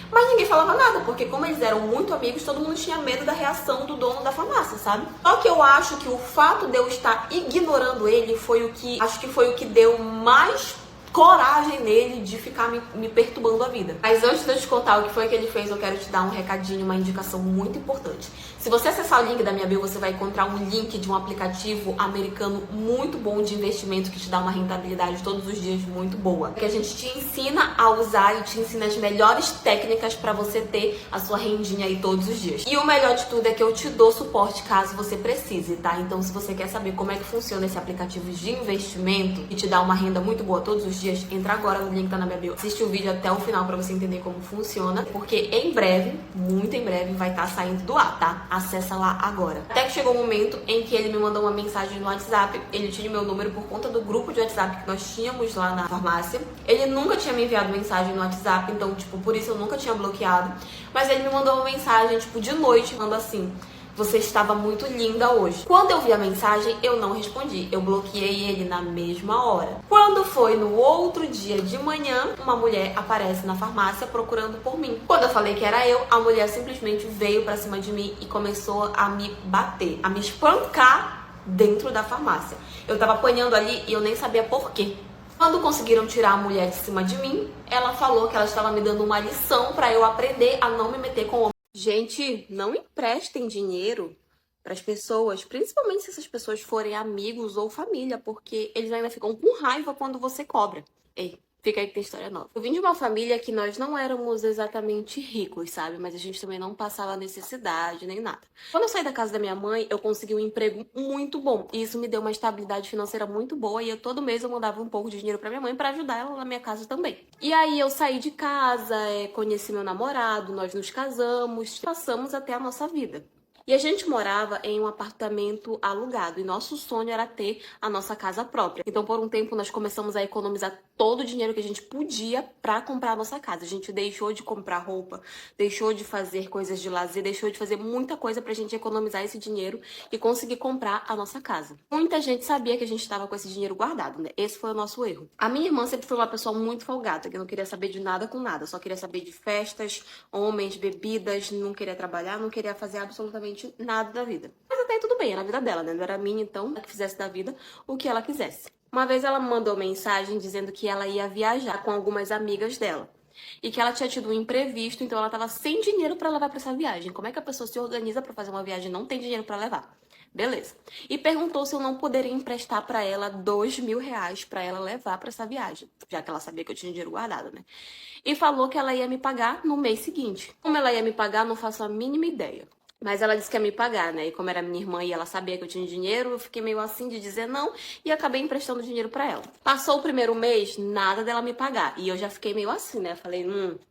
Mas ninguém falava nada, porque como eles eram muito amigos, todo mundo tinha medo da reação do dono da farmácia, sabe? Só que eu acho que o fato de eu estar ignorando ele foi o que deu mais coragem nele de ficar me perturbando a vida. Mas antes de eu te contar o que foi que ele fez, eu quero te dar um recadinho, uma indicação muito importante. Se você acessar o link da minha bio, você vai encontrar um link de um aplicativo americano muito bom de investimento que te dá uma rentabilidade todos os dias muito boa. Que a gente te ensina a usar e te ensina as melhores técnicas para você ter a sua rendinha aí todos os dias. E o melhor de tudo é que eu te dou suporte caso você precise, tá? Então, se você quer saber como é que funciona esse aplicativo de investimento e te dá uma renda muito boa todos os dias, entra agora no link que tá na minha bio. Assiste o vídeo até o final pra você entender como funciona, porque em breve, muito em breve, vai estar saindo do ar, tá? Acessa lá agora. Até que chegou o momento em que ele me mandou uma mensagem no WhatsApp. Ele tinha meu número por conta do grupo de WhatsApp que nós tínhamos lá na farmácia. Ele nunca tinha me enviado mensagem no WhatsApp, então, tipo, por isso eu nunca tinha bloqueado. Mas ele me mandou uma mensagem, tipo, de noite, falando assim: você estava muito linda hoje. Quando eu vi a mensagem, eu não respondi. Eu bloqueei ele na mesma hora. Quando foi no outro dia de manhã, uma mulher aparece na farmácia procurando por mim. Quando eu falei que era eu, a mulher simplesmente veio pra cima de mim e começou a me bater, a me espancar dentro da farmácia. Eu tava apanhando ali e eu nem sabia por quê. Quando conseguiram tirar a mulher de cima de mim, ela falou que ela estava me dando uma lição pra eu aprender a não me meter com homem. Gente, não emprestem dinheiro para as pessoas, principalmente se essas pessoas forem amigos ou família, porque eles ainda ficam com raiva quando você cobra. Ei, fica aí que tem história nova. Eu vim de uma família que nós não éramos exatamente ricos, sabe? Mas a gente também não passava necessidade nem nada. Quando eu saí da casa da minha mãe, eu consegui um emprego muito bom. E isso me deu uma estabilidade financeira muito boa. E todo mês eu mandava um pouco de dinheiro pra minha mãe pra ajudar ela na minha casa também. E aí eu saí de casa, conheci meu namorado, nós nos casamos, passamos até a nossa vida. E a gente morava em um apartamento alugado e nosso sonho era ter a nossa casa própria. Então, por um tempo, nós começamos a economizar todo o dinheiro que a gente podia pra comprar a nossa casa. A gente deixou de comprar roupa, deixou de fazer coisas de lazer, deixou de fazer muita coisa pra gente economizar esse dinheiro e conseguir comprar a nossa casa. Muita gente sabia que a gente estava com esse dinheiro guardado, né? Esse foi o nosso erro. A minha irmã sempre foi uma pessoa muito folgada, que não queria saber de nada com nada, só queria saber de festas, homens, bebidas, não queria trabalhar, não queria fazer absolutamente nada da vida. Mas até aí tudo bem, era a vida dela, né? Não era minha, então, ela que fizesse da vida o que ela quisesse. Uma vez ela me mandou mensagem dizendo que ela ia viajar com algumas amigas dela. E que ela tinha tido um imprevisto, então ela tava sem dinheiro pra levar pra essa viagem. Como é que a pessoa se organiza pra fazer uma viagem e não tem dinheiro pra levar? Beleza. E perguntou se eu não poderia emprestar pra ela R$2.000 pra ela levar pra essa viagem. Já que ela sabia que eu tinha dinheiro guardado, né? E falou que ela ia me pagar no mês seguinte. Como ela ia me pagar, não faço a mínima ideia. Mas ela disse que ia me pagar, né? E como era minha irmã e ela sabia que eu tinha dinheiro, eu fiquei meio assim de dizer não e acabei emprestando dinheiro pra ela. Passou o primeiro mês, nada dela me pagar. E eu já fiquei meio assim, né? Falei,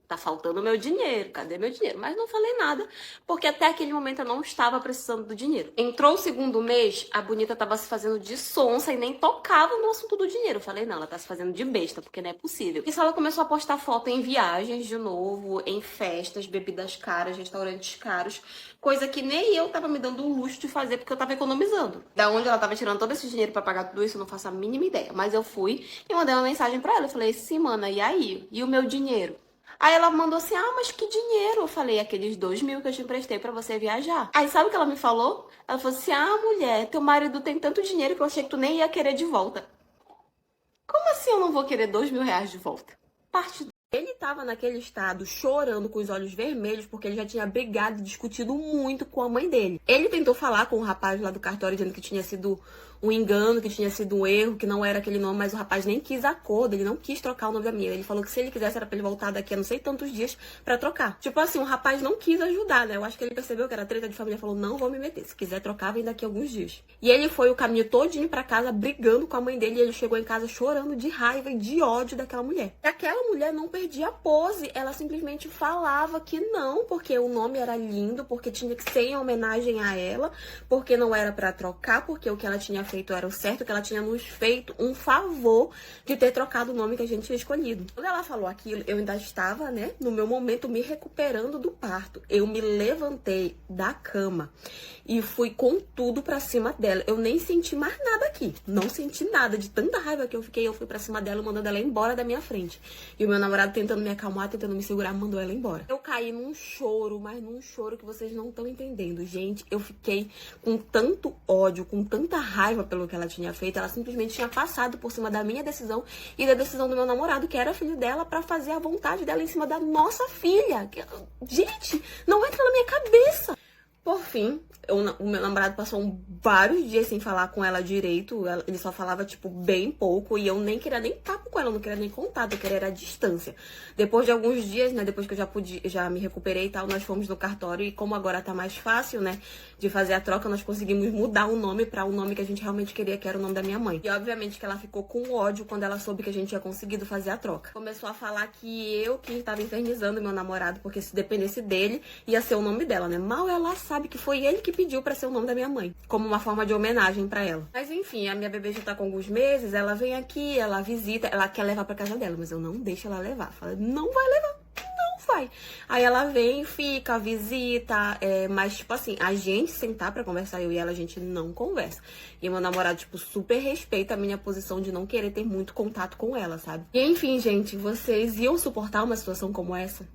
tá faltando meu dinheiro, cadê meu dinheiro? Mas não falei nada, porque até aquele momento eu não estava precisando do dinheiro. Entrou o segundo mês, a bonita tava se fazendo de sonsa e nem tocava no assunto do dinheiro. Eu falei, não, ela tá se fazendo de besta, porque não é possível. Isso ela começou a postar foto em viagens de novo, em festas, bebidas caras, restaurantes caros, coisa que nem eu tava me dando o luxo de fazer, porque eu tava economizando. Da onde ela tava tirando todo esse dinheiro pra pagar tudo isso, eu não faço a mínima ideia. Mas eu fui e mandei uma mensagem pra ela. Eu falei, sim, mana, e aí? E o meu dinheiro? Aí ela mandou assim, mas que dinheiro? Eu falei, aqueles 2.000 que eu te emprestei pra você viajar. Aí sabe o que ela me falou? Ela falou assim, mulher, teu marido tem tanto dinheiro que eu achei que tu nem ia querer de volta. Como assim eu não vou querer R$2.000 de volta? Parte. Ele tava naquele estado, chorando com os olhos vermelhos, porque ele já tinha brigado e discutido muito com a mãe dele. Ele tentou falar com o rapaz lá do cartório, dizendo que tinha sido um engano, que tinha sido um erro, que não era aquele nome, mas o rapaz nem quis acordo, ele não quis trocar o nome da menina. Ele falou que se ele quisesse era pra ele voltar daqui a não sei tantos dias pra trocar. Tipo assim, o rapaz não quis ajudar, né? Eu acho que ele percebeu que era treta de família, falou, não vou me meter, se quiser trocar, vem daqui a alguns dias. E ele foi o caminho todinho pra casa, brigando com a mãe dele, e ele chegou em casa chorando de raiva e de ódio daquela mulher. E aquela mulher não perdia a pose, ela simplesmente falava que não, porque o nome era lindo, porque tinha que ser em homenagem a ela, porque não era pra trocar, porque o que ela tinha feito era o certo, que ela tinha nos feito um favor de ter trocado o nome que a gente tinha escolhido. Quando ela falou aquilo, eu ainda estava, né, no meu momento me recuperando do parto. Eu me levantei da cama e fui com tudo pra cima dela. Eu nem senti mais nada aqui. Não senti nada. De tanta raiva que eu fiquei, eu fui pra cima dela, mandando ela embora da minha frente. E o meu namorado tentando me acalmar, tentando me segurar, mandou ela embora. Eu caí num choro, mas num choro que vocês não estão entendendo. Gente, eu fiquei com tanto ódio, com tanta raiva pelo que ela tinha feito. Ela simplesmente tinha passado por cima da minha decisão e da decisão do meu namorado, que era filho dela, pra fazer a vontade dela em cima da nossa filha. Gente, não entra na minha cabeça. Por fim, o meu namorado passou vários dias sem falar com ela direito. Ele só falava, tipo, bem pouco. E eu nem queria nem papo com ela, eu não queria nem contato, eu queria era a distância. Depois de alguns dias, né, depois que eu já me recuperei e tal, nós fomos no cartório. E como agora tá mais fácil, né, de fazer a troca, nós conseguimos mudar o nome pra um nome que a gente realmente queria, que era o nome da minha mãe. E obviamente que ela ficou com ódio quando ela soube que a gente tinha conseguido fazer a troca. Começou a falar que eu que estava infernizando meu namorado, porque se dependesse dele, ia ser o nome dela, né? Mal ela sabe que foi ele que pediu pra ser o nome da minha mãe, como uma forma de homenagem pra ela. Mas enfim, a minha bebê já tá com alguns meses, ela vem aqui, ela visita, ela quer levar pra casa dela, mas eu não deixo ela levar. Fala, não vai levar. Não pai. Aí ela vem, fica, visita, mas, tipo assim, a gente sentar pra conversar, eu e ela, a gente não conversa. E meu namorado, tipo, super respeita a minha posição de não querer ter muito contato com ela, sabe? E, enfim, gente, vocês iam suportar uma situação como essa?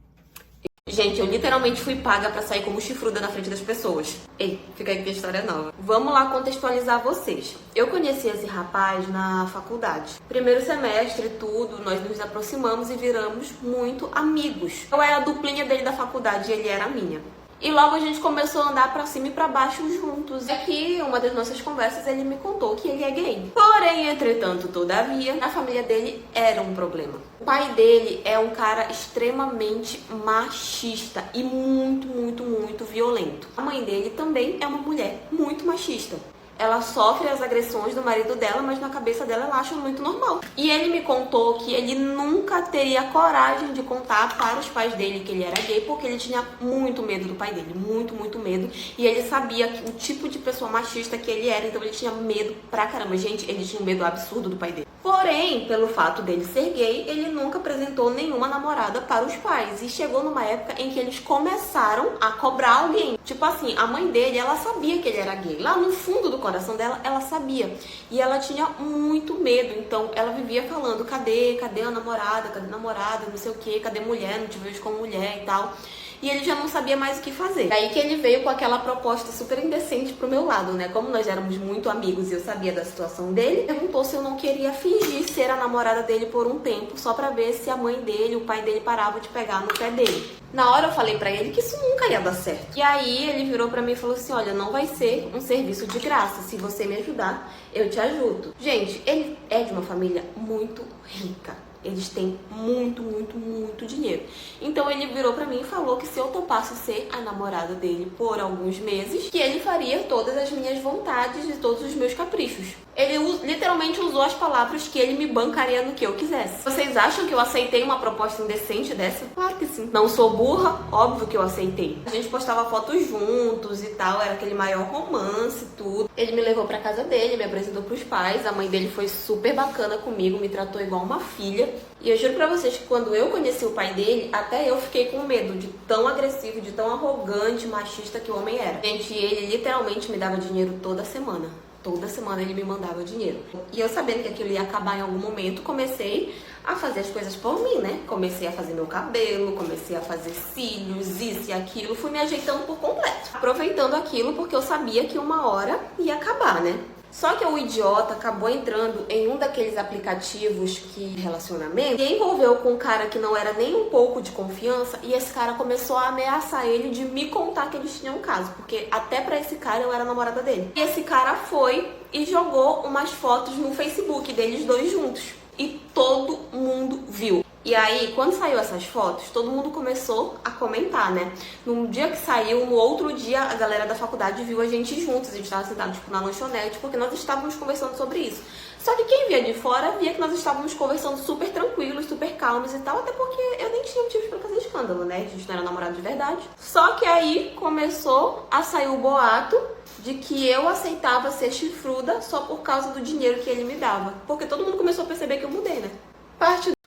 Gente, eu literalmente fui paga pra sair como chifruda na frente das pessoas. Ei, fica aí que a história é nova. Vamos lá contextualizar vocês. Eu conheci esse rapaz na faculdade. Primeiro semestre, tudo, nós nos aproximamos e viramos muito amigos. Eu era a duplinha dele da faculdade e ele era a minha. E logo a gente começou a andar pra cima e pra baixo juntos. E aqui, uma das nossas conversas, ele me contou que ele é gay. Porém, entretanto, todavia, a família dele era um problema. O pai dele é um cara extremamente machista e muito, muito, muito violento. A mãe dele também é uma mulher muito machista. Ela sofre as agressões do marido dela, mas na cabeça dela ela acha muito normal. E ele me contou que ele nunca teria coragem de contar para os pais dele que ele era gay, porque ele tinha muito medo do pai dele, muito, muito medo. E ele sabia o tipo de pessoa machista que ele era, então ele tinha medo pra caramba. Gente, ele tinha um medo absurdo do pai dele. Porém, pelo fato dele ser gay, ele nunca apresentou nenhuma namorada para os pais. E chegou numa época em que eles começaram a cobrar alguém. Tipo assim, a mãe dele, ela sabia que ele era gay. Lá no fundo do coração dela, ela sabia. E ela tinha muito medo. Então, ela vivia falando, cadê a namorada? Cadê a namorada? Não sei o quê. Cadê mulher? Não te vejo como mulher e tal. E ele já não sabia mais o que fazer. Daí que ele veio com aquela proposta super indecente pro meu lado, né? Como nós éramos muito amigos e eu sabia da situação dele, perguntou se eu não queria fingir ser a namorada dele por um tempo, só pra ver se a mãe dele, o pai dele parava de pegar no pé dele. Na hora eu falei pra ele que isso nunca ia dar certo. E aí ele virou pra mim e falou assim, olha, não vai ser um serviço de graça. Se você me ajudar, eu te ajudo. Gente, ele é de uma família muito rica. Eles têm muito, muito, muito dinheiro. Então ele virou pra mim e falou que se eu topasse ser a namorada dele por alguns meses, que ele faria todas as minhas vontades e todos os meus caprichos. Ele literalmente usou as palavras que ele me bancaria no que eu quisesse. Vocês acham que eu aceitei uma proposta indecente dessa? Claro que sim. Não sou burra? Óbvio que eu aceitei. A gente postava fotos juntos e tal, era aquele maior romance e tudo. Ele me levou pra casa dele, me apresentou pros pais. A mãe dele foi super bacana comigo, me tratou igual uma filha. E eu juro pra vocês que quando eu conheci o pai dele, até eu fiquei com medo de tão agressivo, de tão arrogante, machista que o homem era. Gente, ele literalmente me dava dinheiro toda semana. Toda semana ele me mandava dinheiro. E eu sabendo que aquilo ia acabar em algum momento, comecei a fazer as coisas por mim, né? Comecei a fazer meu cabelo, comecei a fazer cílios, isso e aquilo. Fui me ajeitando por completo. Aproveitando aquilo porque eu sabia que uma hora ia acabar, né? Só que o idiota acabou entrando em um daqueles aplicativos que relacionamento e envolveu com um cara que não era nem um pouco de confiança e esse cara começou a ameaçar ele de me contar que eles tinham um caso, porque até pra esse cara eu era namorada dele. E esse cara foi e jogou umas fotos no Facebook deles dois juntos e todo mundo viu. E aí, quando saiu essas fotos, todo mundo começou a comentar, né? No dia que saiu, no outro dia, a galera da faculdade viu a gente juntos. A gente estava sentado, tipo, na lanchonete, porque nós estávamos conversando sobre isso. Só que quem via de fora via que nós estávamos conversando super tranquilos, super calmos e tal, até porque eu nem tinha motivos pra fazer escândalo, né? A gente não era namorado de verdade. Só que aí começou a sair o boato de que eu aceitava ser chifruda só por causa do dinheiro que ele me dava. Porque todo mundo começou a perceber que eu mudei, né?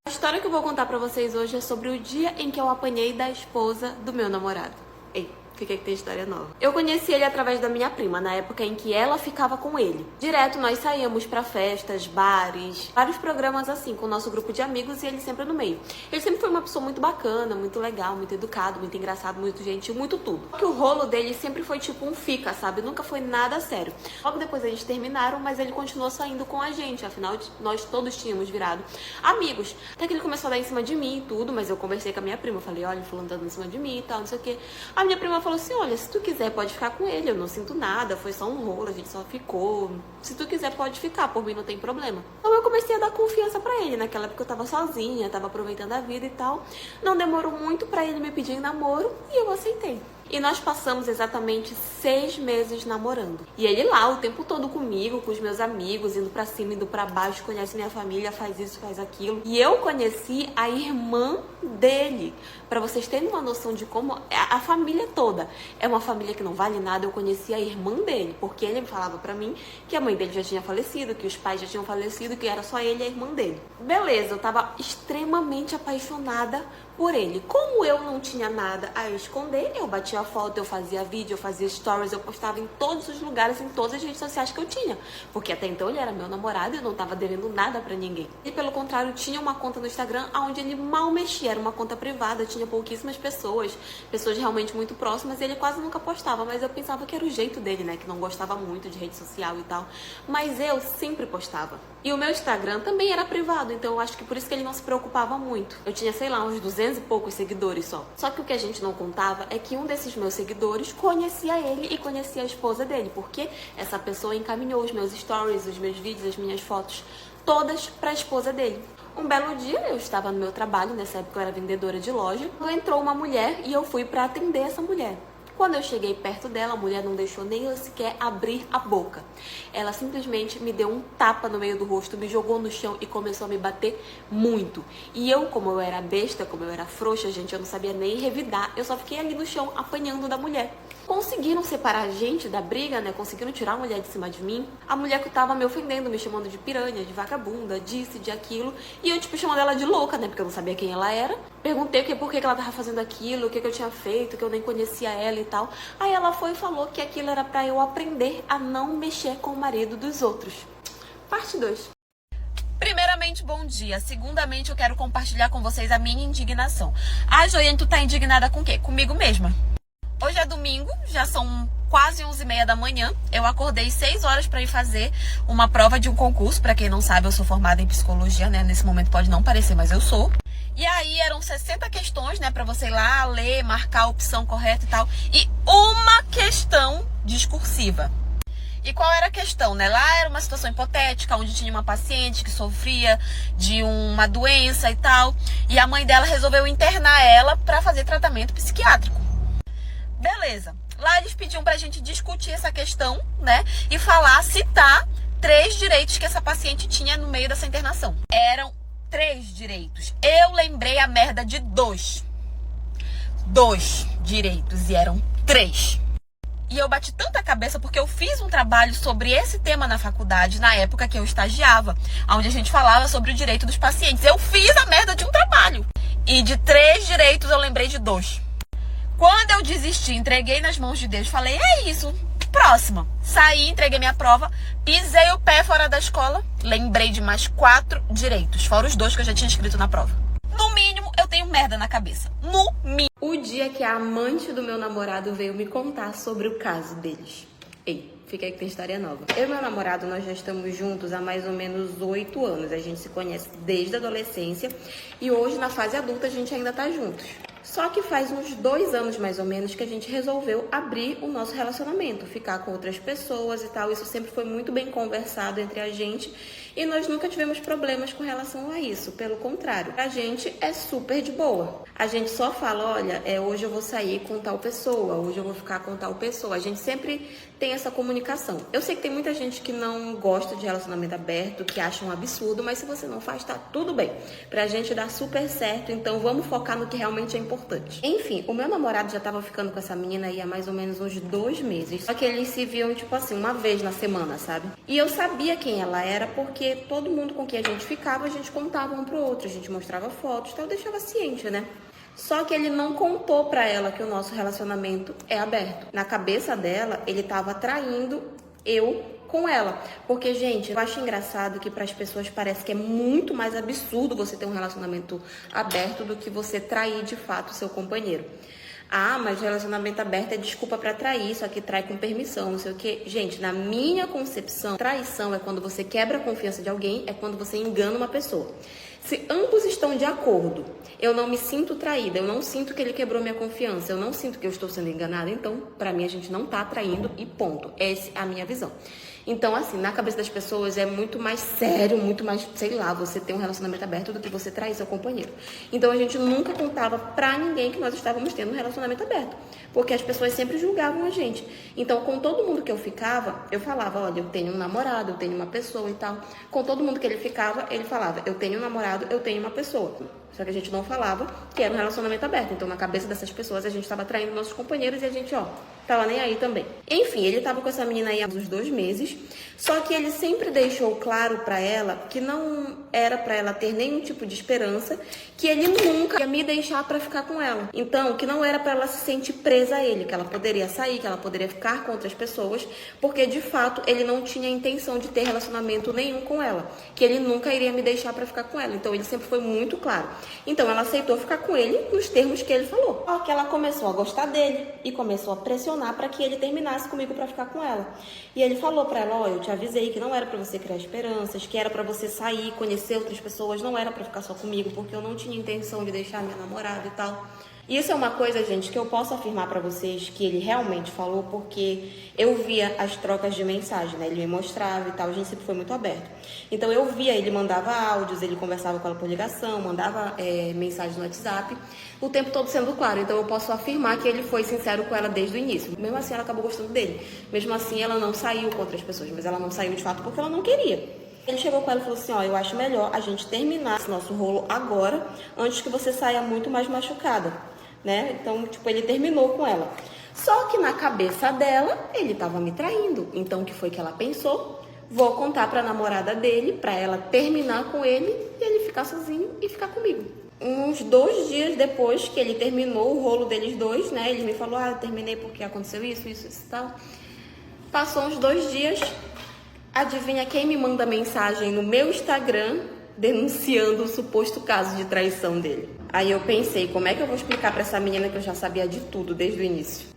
A história que eu vou contar pra vocês hoje é sobre o dia em que eu apanhei da esposa do meu namorado. Ei, fica que tem história nova. Eu conheci ele através da minha prima, na época em que ela ficava com ele. Direto nós saíamos pra festas, bares, vários programas assim, com o nosso grupo de amigos e ele sempre no meio. Ele sempre foi uma pessoa muito bacana, muito legal, muito educado, muito engraçado, muito gentil, muito tudo. Só que o rolo dele sempre foi tipo um fica, sabe? Nunca foi nada sério. Logo depois eles terminaram, mas ele continuou saindo com a gente, afinal nós todos tínhamos virado amigos. Até que ele começou a dar em cima de mim e tudo, mas eu conversei com a minha prima, falei, olha, fulano tá dando em cima de mim e tal, não sei o que. A minha prima falou assim, olha, se tu quiser pode ficar com ele, eu não sinto nada, foi só um rolo, a gente só ficou. Se tu quiser pode ficar, por mim não tem problema. Então eu comecei a dar confiança pra ele, naquela época eu tava sozinha, tava aproveitando a vida e tal. Não demorou muito pra ele me pedir em namoro e eu aceitei. E nós passamos exatamente 6 meses namorando. E ele lá o tempo todo comigo, com os meus amigos, indo pra cima, indo pra baixo, conhece minha família, faz isso, faz aquilo. E eu conheci a irmã dele. Pra vocês terem uma noção de como a família toda é uma família que não vale nada, eu conheci a irmã dele. Porque ele falava pra mim que a mãe dele já tinha falecido, que os pais já tinham falecido, que era só ele e a irmã dele. Beleza, eu tava extremamente apaixonada por ele. Como eu não tinha nada a esconder, eu batia foto, eu fazia vídeo, eu fazia stories, eu postava em todos os lugares, em todas as redes sociais que eu tinha. Porque até então ele era meu namorado e eu não tava devendo nada pra ninguém. E pelo contrário, tinha uma conta no Instagram onde ele mal mexia, era uma conta privada, tinha pouquíssimas pessoas realmente muito próximas, e ele quase nunca postava, mas eu pensava que era o jeito dele, né, que não gostava muito de rede social e tal. Mas eu sempre postava. E o meu Instagram também era privado, então eu acho que por isso que ele não se preocupava muito. Eu tinha, sei lá, uns 200 e poucos seguidores só. Só que o que a gente não contava é que um desses meus seguidores conhecia ele e conhecia a esposa dele, porque essa pessoa encaminhou os meus stories, os meus vídeos, as minhas fotos, todas para a esposa dele. Um belo dia, eu estava no meu trabalho, nessa época eu era vendedora de loja, entrou uma mulher e eu fui para atender essa mulher. Quando eu cheguei perto dela, a mulher não deixou nem eu sequer abrir a boca. Ela simplesmente me deu um tapa no meio do rosto, me jogou no chão e começou a me bater muito. E eu, como eu era besta, como eu era frouxa, gente, eu não sabia nem revidar. Eu só fiquei ali no chão apanhando da mulher. Conseguiram separar a gente da briga, né? Conseguiram tirar a mulher de cima de mim. A mulher que tava me ofendendo, me chamando de piranha, de vagabunda, disso, de aquilo. E eu, tipo, chamando ela de louca, né? Porque eu não sabia quem ela era. Perguntei por que ela tava fazendo aquilo, o que eu tinha feito, que eu nem conhecia ela e tal. Aí ela foi e falou que aquilo era pra eu aprender a não mexer com o marido dos outros. Parte 2. Primeiramente, bom dia. Segundamente, eu quero compartilhar com vocês a minha indignação. Ah, Joiane, tu tá indignada com o quê? Comigo mesma. Hoje é domingo, já são quase 11h30 da manhã. Eu acordei 6 horas para ir fazer uma prova de um concurso. Para quem não sabe, eu sou formada em psicologia, né? Nesse momento pode não parecer, mas eu sou. E aí eram 60 questões, né? Para você ir lá ler, marcar a opção correta e tal. E uma questão discursiva. E qual era a questão, né? Lá era uma situação hipotética, onde tinha uma paciente que sofria de uma doença e tal. E a mãe dela resolveu internar ela para fazer tratamento psiquiátrico. Beleza. Lá eles pediam pra gente discutir essa questão, né? E falar, citar 3 direitos que essa paciente tinha no meio dessa internação. Eram 3 direitos. Eu lembrei a merda de 2. 2 direitos e eram 3. E eu bati tanta cabeça porque eu fiz um trabalho sobre esse tema na faculdade, na época que eu estagiava, onde a gente falava sobre o direito dos pacientes. Eu fiz a merda de um trabalho. E de 3 direitos eu lembrei de 2. Quando eu desisti, entreguei nas mãos de Deus, falei, é isso, próxima. Saí, entreguei minha prova, pisei o pé fora da escola, lembrei de mais 4 direitos, fora os 2 que eu já tinha escrito na prova. No mínimo, eu tenho merda na cabeça. No mínimo. O dia que a amante do meu namorado veio me contar sobre o caso deles. Ei, fica aí que tem história nova. Eu e meu namorado, nós já estamos juntos há mais ou menos 8 anos. A gente se conhece desde a adolescência e hoje, na fase adulta, a gente ainda tá juntos. Só que faz uns 2 anos, mais ou menos, que a gente resolveu abrir o nosso relacionamento, ficar com outras pessoas e tal. Isso sempre foi muito bem conversado entre a gente e nós nunca tivemos problemas com relação a isso. Pelo contrário, a gente é super de boa. A gente só fala, olha, hoje eu vou sair com tal pessoa, hoje eu vou ficar com tal pessoa. A gente sempre tem essa comunicação. Eu sei que tem muita gente que não gosta de relacionamento aberto, que acha um absurdo, mas se você não faz, tá tudo bem. Pra gente dar super certo, então vamos focar no que realmente é importante. Enfim, o meu namorado já tava ficando com essa menina aí há mais ou menos uns 2 meses. Só que eles se viam, tipo assim, uma vez na semana, sabe? E eu sabia quem ela era, porque todo mundo com quem a gente ficava, a gente contava um pro outro, a gente mostrava fotos, então eu deixava ciente, né? Só que ele não contou pra ela que o nosso relacionamento é aberto. Na cabeça dela, ele tava traindo eu com ela. Porque, gente, eu acho engraçado que para as pessoas parece que é muito mais absurdo você ter um relacionamento aberto do que você trair de fato o seu companheiro. Ah, mas relacionamento aberto é desculpa pra trair, só que trai com permissão, não sei o quê. Gente, na minha concepção, traição é quando você quebra a confiança de alguém, é quando você engana uma pessoa. Se ambos estão de acordo, eu não me sinto traída, eu não sinto que ele quebrou minha confiança, eu não sinto que eu estou sendo enganada, então, pra mim, a gente não tá traindo e ponto. Essa é a minha visão. Então, assim, na cabeça das pessoas é muito mais sério, muito mais, sei lá, você ter um relacionamento aberto do que você trair seu companheiro. Então, a gente nunca contava pra ninguém que nós estávamos tendo um relacionamento aberto, porque as pessoas sempre julgavam a gente. Então, com todo mundo que eu ficava, eu falava, olha, eu tenho um namorado, eu tenho uma pessoa e tal. Com todo mundo que ele ficava, ele falava, eu tenho um namorado, eu tenho uma pessoa. Só que a gente não falava que era um relacionamento aberto. Então, na cabeça dessas pessoas, a gente estava traindo nossos companheiros e a gente, ó, tava nem aí também. Enfim, ele tava com essa menina aí há uns 2 meses. Só que ele sempre deixou claro pra ela que não era pra ela ter nenhum tipo de esperança, que ele nunca ia me deixar pra ficar com ela. Então, que não era pra ela se sentir presa a ele, que ela poderia sair, que ela poderia ficar com outras pessoas, porque de fato ele não tinha intenção de ter relacionamento nenhum com ela, que ele nunca iria me deixar pra ficar com ela. Então, ele sempre foi muito claro. Então, ela aceitou ficar com ele nos termos que ele falou. Só que ela começou a gostar dele e começou a pressionar pra que ele terminasse comigo pra ficar com ela. E ele falou pra ela, ó, eu te avisei que não era pra você criar esperanças, que era pra você sair, conhecer outras pessoas, não era pra ficar só comigo, porque eu não tinha intenção de deixar minha namorada e tal. E isso é uma coisa, gente, que eu posso afirmar pra vocês que ele realmente falou, porque eu via as trocas de mensagem, né? Ele me mostrava e tal, a gente sempre foi muito aberto. Então eu via, ele mandava áudios, ele conversava com ela por ligação, mandava mensagem no WhatsApp, o tempo todo sendo claro. Então eu posso afirmar que ele foi sincero com ela desde o início. Mesmo assim, ela acabou gostando dele. Mesmo assim, ela não saiu com outras pessoas, mas ela não saiu de fato porque ela não queria. Ele chegou com ela e falou assim, ó, eu acho melhor a gente terminar esse nosso rolo agora, antes que você saia muito mais machucada, né? Então, tipo, ele terminou com ela. Só que na cabeça dela, ele tava me traindo. Então, o que foi que ela pensou? Vou contar pra namorada dele, pra ela terminar com ele e ele ficar sozinho e ficar comigo. Uns 2 dias depois que ele terminou o rolo deles dois, né? Ele me falou, eu terminei porque aconteceu isso e tal. Passou uns 2 dias... Adivinha quem me manda mensagem no meu Instagram denunciando o suposto caso de traição dele? Aí eu pensei, como é que eu vou explicar pra essa menina que eu já sabia de tudo desde o início?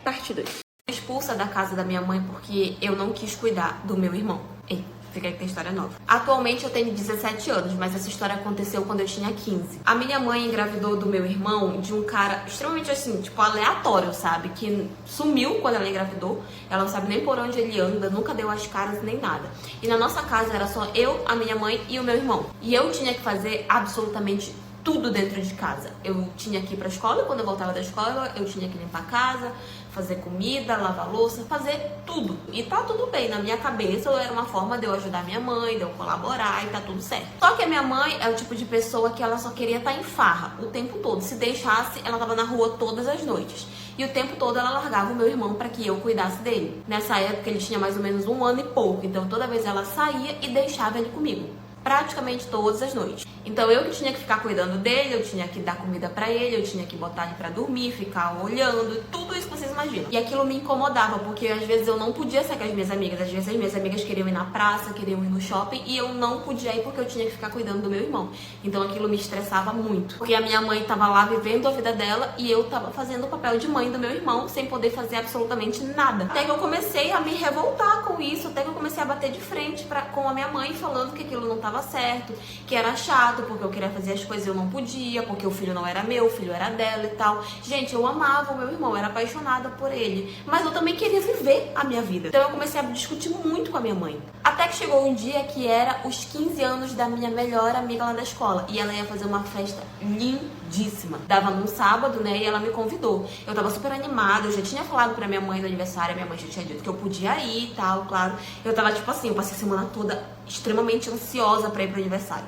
Parte 2. Expulsa da casa da minha mãe porque eu não quis cuidar do meu irmão. Ei, fica aí que tem história nova. Atualmente eu tenho 17 anos, mas essa história aconteceu quando eu tinha 15. A minha mãe engravidou do meu irmão de um cara extremamente assim, tipo, aleatório, sabe? Que sumiu quando ela engravidou. Ela não sabe nem por onde ele anda, nunca deu as caras nem nada. E na nossa casa era só eu, a minha mãe e o meu irmão. E eu tinha que fazer absolutamente tudo dentro de casa. Eu tinha que ir pra escola, quando eu voltava da escola, eu tinha que limpar a casa, fazer comida, lavar louça, fazer tudo. E tá tudo bem, na minha cabeça era uma forma de eu ajudar minha mãe, de eu colaborar e tá tudo certo. Só que a minha mãe é o tipo de pessoa que ela só queria estar em farra o tempo todo. Se deixasse, ela tava na rua todas as noites. E o tempo todo ela largava o meu irmão pra que eu cuidasse dele. Nessa época ele tinha mais ou menos 1 ano e pouco, então toda vez ela saía e deixava ele comigo. Praticamente todas as noites. Então eu que tinha que ficar cuidando dele, eu tinha que dar comida pra ele, eu tinha que botar ele pra dormir, ficar olhando, tudo isso que vocês imaginam. E aquilo me incomodava, porque às vezes eu não podia sair com as minhas amigas, às vezes as minhas amigas queriam ir na praça, queriam ir no shopping, e eu não podia ir porque eu tinha que ficar cuidando do meu irmão. Então aquilo me estressava muito, porque a minha mãe tava lá vivendo a vida dela e eu tava fazendo o papel de mãe do meu irmão, sem poder fazer absolutamente nada. Até que eu comecei a me revoltar com isso, até que eu comecei a bater de frente com a minha mãe, falando que aquilo não tava certo, que era chato, porque eu queria fazer as coisas e eu não podia, porque o filho não era meu, o filho era dela e tal. Gente, eu amava o meu irmão, era apaixonada por ele, mas eu também queria viver a minha vida. Então eu comecei a discutir muito com a minha mãe. Até que chegou um dia que era os 15 anos da minha melhor amiga lá da escola, e ela ia fazer uma festa lindíssima. Dava num sábado, né, e ela me convidou. Eu tava super animada, eu já tinha falado pra minha mãe no aniversário, minha mãe já tinha dito que eu podia ir e tal, claro. Eu tava tipo assim, eu passei a semana toda extremamente ansiosa pra ir pro aniversário.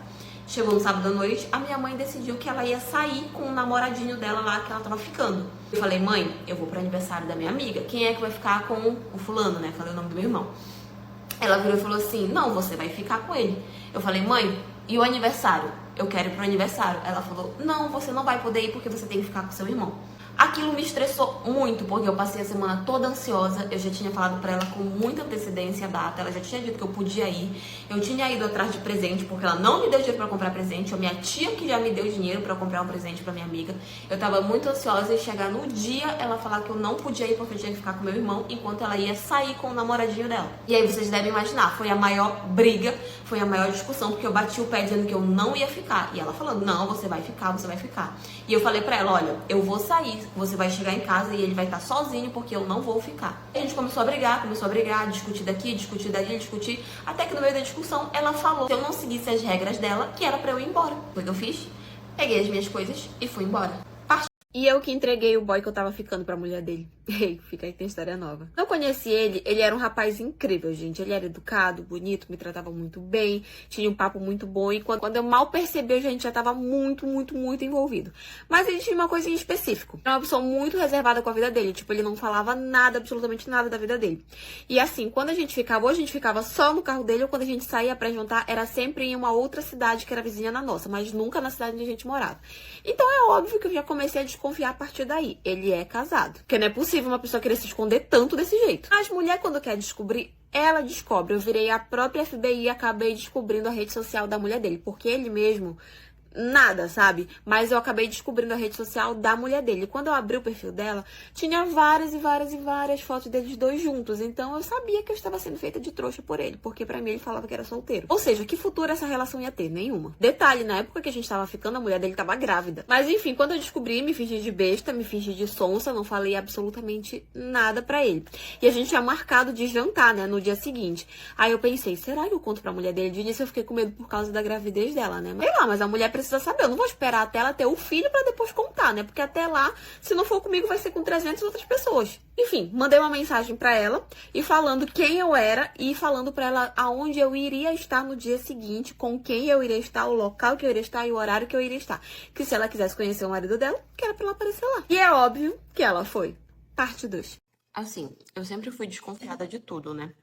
Chegou no sábado à noite, a minha mãe decidiu que ela ia sair com o namoradinho dela lá, que ela tava ficando. Eu falei, mãe, eu vou pro aniversário da minha amiga. Quem é que vai ficar com o fulano, né? Falei o nome do meu irmão. Ela virou e falou assim, não, você vai ficar com ele. Eu falei, mãe, e o aniversário? Eu quero ir pro aniversário. Ela falou, não, você não vai poder ir porque você tem que ficar com seu irmão. Aquilo me estressou muito, porque eu passei a semana toda ansiosa. Eu já tinha falado pra ela com muita antecedência a data. Ela já tinha dito que eu podia ir. Eu tinha ido atrás de presente, porque ela não me deu dinheiro pra comprar presente. A minha tia que já me deu dinheiro pra comprar um presente pra minha amiga. Eu tava muito ansiosa e chegar no dia ela falar que eu não podia ir porque eu tinha que ficar com meu irmão, enquanto ela ia sair com o namoradinho dela. E aí vocês devem imaginar, foi a maior briga, foi a maior discussão, porque eu bati o pé dizendo que eu não ia ficar. E ela falando, não, você vai ficar, você vai ficar. E eu falei pra ela, olha, eu vou sair, você vai chegar em casa e ele vai estar sozinho, porque eu não vou ficar. E a gente começou a brigar, discutir daqui, discutir dali, discutir. Até que no meio da discussão, ela falou que eu não seguisse as regras dela, que era pra eu ir embora. Foi o que eu fiz, peguei as minhas coisas e fui embora. E eu que entreguei o boy que eu tava ficando pra mulher dele. Ei, fica aí que tem história nova. Quando eu conheci ele, ele era um rapaz incrível, gente. Ele era educado, bonito, me tratava muito bem, tinha um papo muito bom. E quando eu mal percebi, a gente já tava muito envolvido. Mas ele tinha uma coisa em específico. Era uma pessoa muito reservada com a vida dele. Tipo, ele não falava nada, absolutamente nada da vida dele. E assim, quando a gente ficava, ou a gente ficava só no carro dele, ou quando a gente saía pra jantar, era sempre em uma outra cidade que era vizinha na nossa, mas nunca na cidade onde a gente morava. Então é óbvio que eu já comecei a desconfiar a partir daí. Ele é casado. Porque não é possível uma pessoa querer se esconder tanto desse jeito. As mulheres, quando quer descobrir, ela descobre. Eu virei a própria FBI e acabei descobrindo a rede social da mulher dele. Porque ele mesmo... nada, sabe? Mas eu acabei descobrindo a rede social da mulher dele. Quando eu abri o perfil dela, tinha várias fotos deles dois juntos. Então eu sabia que eu estava sendo feita de trouxa por ele, porque pra mim ele falava que era solteiro. Ou seja, que futuro essa relação ia ter? Nenhuma. Detalhe, na época que a gente tava ficando, a mulher dele tava grávida. Mas enfim, quando eu descobri, me fingi de besta, me fingi de sonsa, não falei absolutamente nada pra ele. E a gente tinha marcado de jantar, né, no dia seguinte. Aí eu pensei, será que eu conto pra mulher dele? De início eu fiquei com medo por causa da gravidez dela, né? Sei lá, mas a mulher precisa saber. Eu não vou esperar até ela ter o filho pra depois contar, né? Porque até lá, se não for comigo, vai ser com 300 outras pessoas. Enfim, mandei uma mensagem pra ela e falando quem eu era e falando pra ela aonde eu iria estar no dia seguinte, com quem eu iria estar, o local que eu iria estar e o horário que eu iria estar. Que se ela quisesse conhecer o marido dela, que era pra ela aparecer lá. E é óbvio que ela foi. Parte 2. Assim, eu sempre fui desconfiada de tudo, né?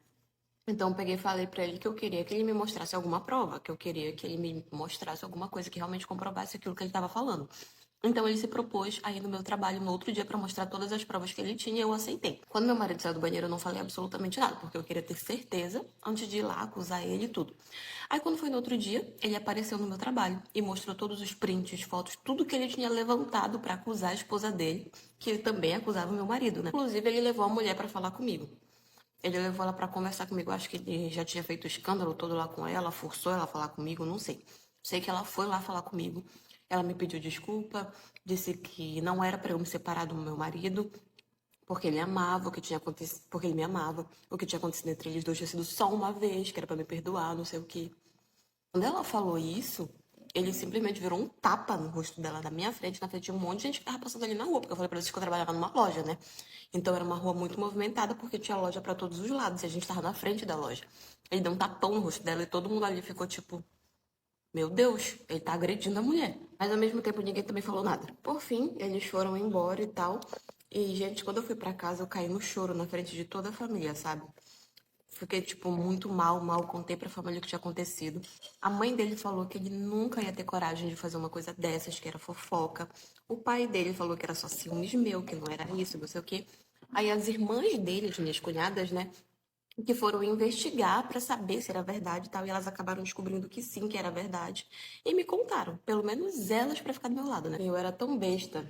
Então, eu peguei e falei pra ele que eu queria que ele me mostrasse alguma prova, que eu queria que ele me mostrasse alguma coisa que realmente comprovasse aquilo que ele estava falando. Então, ele se propôs a ir no meu trabalho no outro dia pra mostrar todas as provas que ele tinha e eu aceitei. Quando meu marido saiu do banheiro, eu não falei absolutamente nada, porque eu queria ter certeza antes de ir lá acusar ele e tudo. Aí, quando foi no outro dia, ele apareceu no meu trabalho e mostrou todos os prints, fotos, tudo que ele tinha levantado pra acusar a esposa dele, que ele também acusava o meu marido, né? Inclusive, ele levou a mulher pra falar comigo. Ele levou ela pra conversar comigo. Eu acho que ele já tinha feito o escândalo todo lá com ela, forçou ela a falar comigo, não sei. Sei que ela foi lá falar comigo. Ela me pediu desculpa, disse que não era pra eu me separar do meu marido, porque ele amava o que tinha acontecido, porque ele me amava. O que tinha acontecido entre eles dois tinha sido só uma vez, que era pra me perdoar, não sei o quê. Quando ela falou isso, ele simplesmente virou um tapa no rosto dela, na minha frente, na frente de um monte de gente que tava passando ali na rua, porque eu falei pra vocês que eu trabalhava numa loja, né? Então era uma rua muito movimentada, porque tinha loja pra todos os lados, e a gente tava na frente da loja. Ele deu um tapão no rosto dela e todo mundo ali ficou tipo, meu Deus, ele tá agredindo a mulher. Mas ao mesmo tempo ninguém também falou nada. Por fim, eles foram embora e tal. E, gente, quando eu fui pra casa, eu caí no choro na frente de toda a família, sabe? Fiquei, tipo, muito mal, contei pra família o que tinha acontecido. A mãe dele falou que ele nunca ia ter coragem de fazer uma coisa dessas, que era fofoca. O pai dele falou que era só ciúmes meu, que não era isso, não sei o quê. Aí as irmãs dele, as minhas cunhadas, né, que foram investigar pra saber se era verdade e tal, e elas acabaram descobrindo que sim, que era verdade, e me contaram, pelo menos elas pra ficar do meu lado, né? Eu era tão besta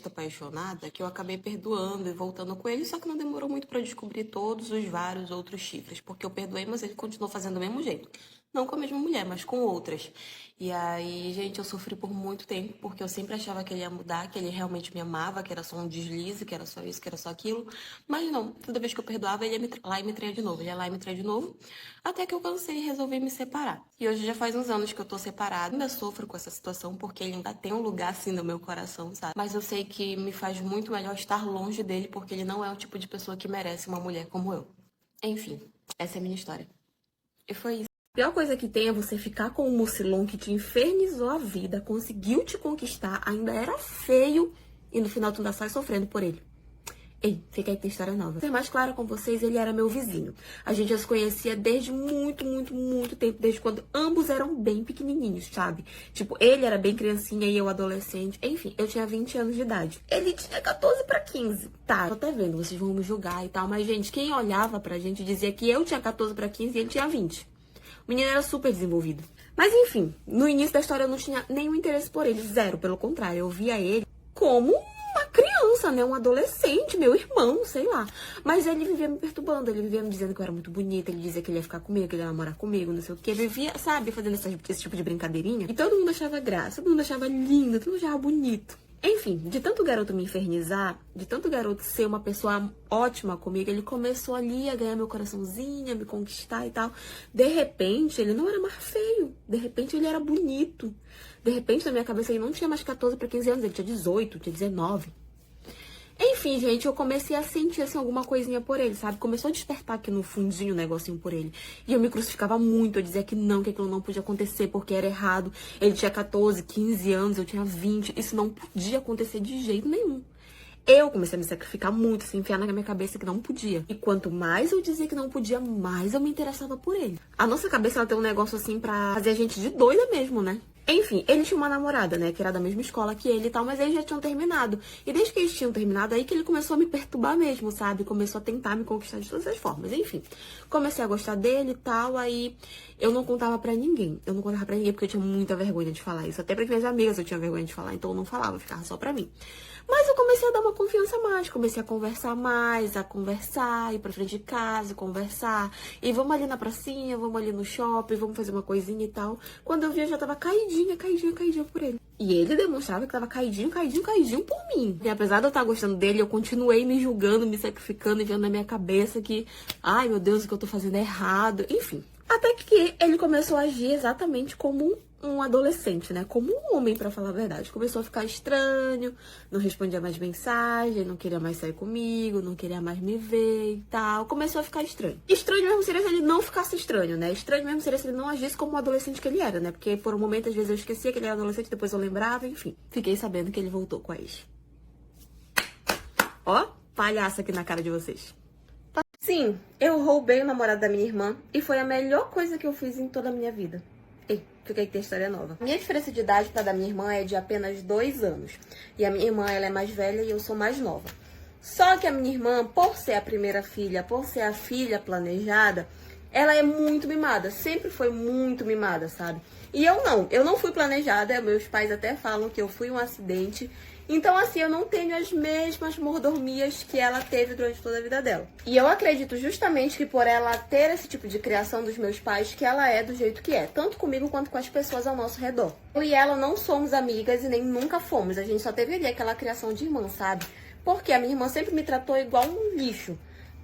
apaixonada, que eu acabei perdoando e voltando com ele, só que não demorou muito pra eu descobrir todos os vários outros chifres, porque eu perdoei, mas ele continuou fazendo do mesmo jeito. Não com a mesma mulher, mas com outras. E aí, gente, eu sofri por muito tempo, porque eu sempre achava que ele ia mudar, que ele realmente me amava, que era só um deslize, que era só isso, que era só aquilo. Mas não, toda vez que eu perdoava, ele ia lá e me traía de novo, ele ia lá e me traía de novo, até que eu cansei e resolvi me separar. E hoje já faz uns anos que eu tô separada, ainda sofro com essa situação, porque ele ainda tem um lugar assim no meu coração, sabe? Mas eu sei que me faz muito melhor estar longe dele, porque ele não é o tipo de pessoa que merece uma mulher como eu. Enfim, essa é a minha história. E foi isso. A pior coisa que tem é você ficar com um mucilão que te infernizou a vida, conseguiu te conquistar, ainda era feio e no final tu ainda sai sofrendo por ele. Ei, fica aí que tem história nova. Pra ser mais clara com vocês, ele era meu vizinho. A gente já se conhecia desde muito tempo, desde quando ambos eram bem pequenininhos, sabe? Tipo, ele era bem criancinha e eu adolescente. Enfim, eu tinha 20 anos de idade. Ele tinha 14 pra 15. Tá, tô até vendo, vocês vão me julgar e tal, mas, gente, quem olhava pra gente dizia que eu tinha 14 pra 15 e ele tinha 20. O menino era super desenvolvido. Mas enfim, no início da história eu não tinha nenhum interesse por ele, zero. Pelo contrário, eu via ele como uma criança criança, né? Um adolescente, meu irmão, sei lá. Mas ele vivia me perturbando, ele vivia me dizendo que eu era muito bonita, ele dizia que ele ia ficar comigo, que ele ia namorar comigo, não sei o quê. Ele vivia, sabe, fazendo esse tipo de brincadeirinha. E todo mundo achava graça, todo mundo achava lindo, todo mundo achava bonito. Enfim, de tanto garoto me infernizar, de tanto garoto ser uma pessoa ótima comigo, ele começou ali a ganhar meu coraçãozinho, a me conquistar e tal. De repente, ele não era mais feio. De repente, ele era bonito. De repente, na minha cabeça, ele não tinha mais 14 para 15 anos, ele tinha 18, tinha 19. Enfim, gente, eu comecei a sentir, assim, alguma coisinha por ele, sabe? Começou a despertar aqui no fundinho um negocinho por ele. E eu me crucificava muito, eu dizia que aquilo não podia acontecer porque era errado. Ele tinha 14, 15 anos, eu tinha 20. Isso não podia acontecer de jeito nenhum. Eu comecei a me sacrificar muito, assim, enfiar na minha cabeça que não podia. E quanto mais eu dizia que não podia, mais eu me interessava por ele. A nossa cabeça, ela tem um negócio, assim, pra fazer a gente de doida mesmo, né? Enfim, ele tinha uma namorada, né, que era da mesma escola que ele e tal, mas eles já tinham terminado. E desde que eles tinham terminado, aí que ele começou a me perturbar mesmo, sabe? Começou a tentar me conquistar de todas as formas. Enfim, comecei a gostar dele e tal, aí eu não contava pra ninguém. Eu não contava pra ninguém porque eu tinha muita vergonha de falar isso. Até pras minhas amigas eu tinha vergonha de falar, então eu não falava, ficava só pra mim. Mas eu comecei a dar uma confiança a mais, comecei a conversar mais, a conversar, ir pra frente de casa, conversar. E vamos ali na pracinha, vamos ali no shopping, vamos fazer uma coisinha e tal. Quando eu vi, eu já tava caidinha por ele. E ele demonstrava que tava caidinho por mim. E apesar de eu estar gostando dele, eu continuei me julgando, me sacrificando e vendo na minha cabeça que, ai meu Deus, o que eu tô fazendo é errado. Enfim. Até que ele começou a agir exatamente como um adolescente, né? Como um homem, pra falar a verdade. Começou a ficar estranho, não respondia mais mensagem, não queria mais sair comigo, não queria mais me ver e tal. Começou a ficar estranho. Estranho mesmo seria se ele não ficasse estranho, né? Estranho mesmo seria se ele não agisse como o adolescente que ele era, né? Porque por um momento, às vezes, eu esquecia que ele era adolescente, depois eu lembrava, enfim. Fiquei sabendo que ele voltou com a ex. Ó, palhaça aqui na cara de vocês. Sim, eu roubei o namorado da minha irmã e foi a melhor coisa que eu fiz em toda a minha vida. Ei, fiquei que tem história nova. Minha diferença de idade para a da minha irmã é de apenas 2 anos. E a minha irmã, ela é mais velha e eu sou mais nova. Só que a minha irmã, por ser a primeira filha, por ser a filha planejada, ela é muito mimada. Sempre foi muito mimada, sabe? E eu não fui planejada. Meus pais até falam que eu fui um acidente. Então, assim, eu não tenho as mesmas mordomias que ela teve durante toda a vida dela. E eu acredito justamente que por ela ter esse tipo de criação dos meus pais, que ela é do jeito que é. Tanto comigo quanto com as pessoas ao nosso redor. Eu e ela não somos amigas e nem nunca fomos. A gente só teve ali aquela criação de irmã, sabe? Porque a minha irmã sempre me tratou igual um lixo.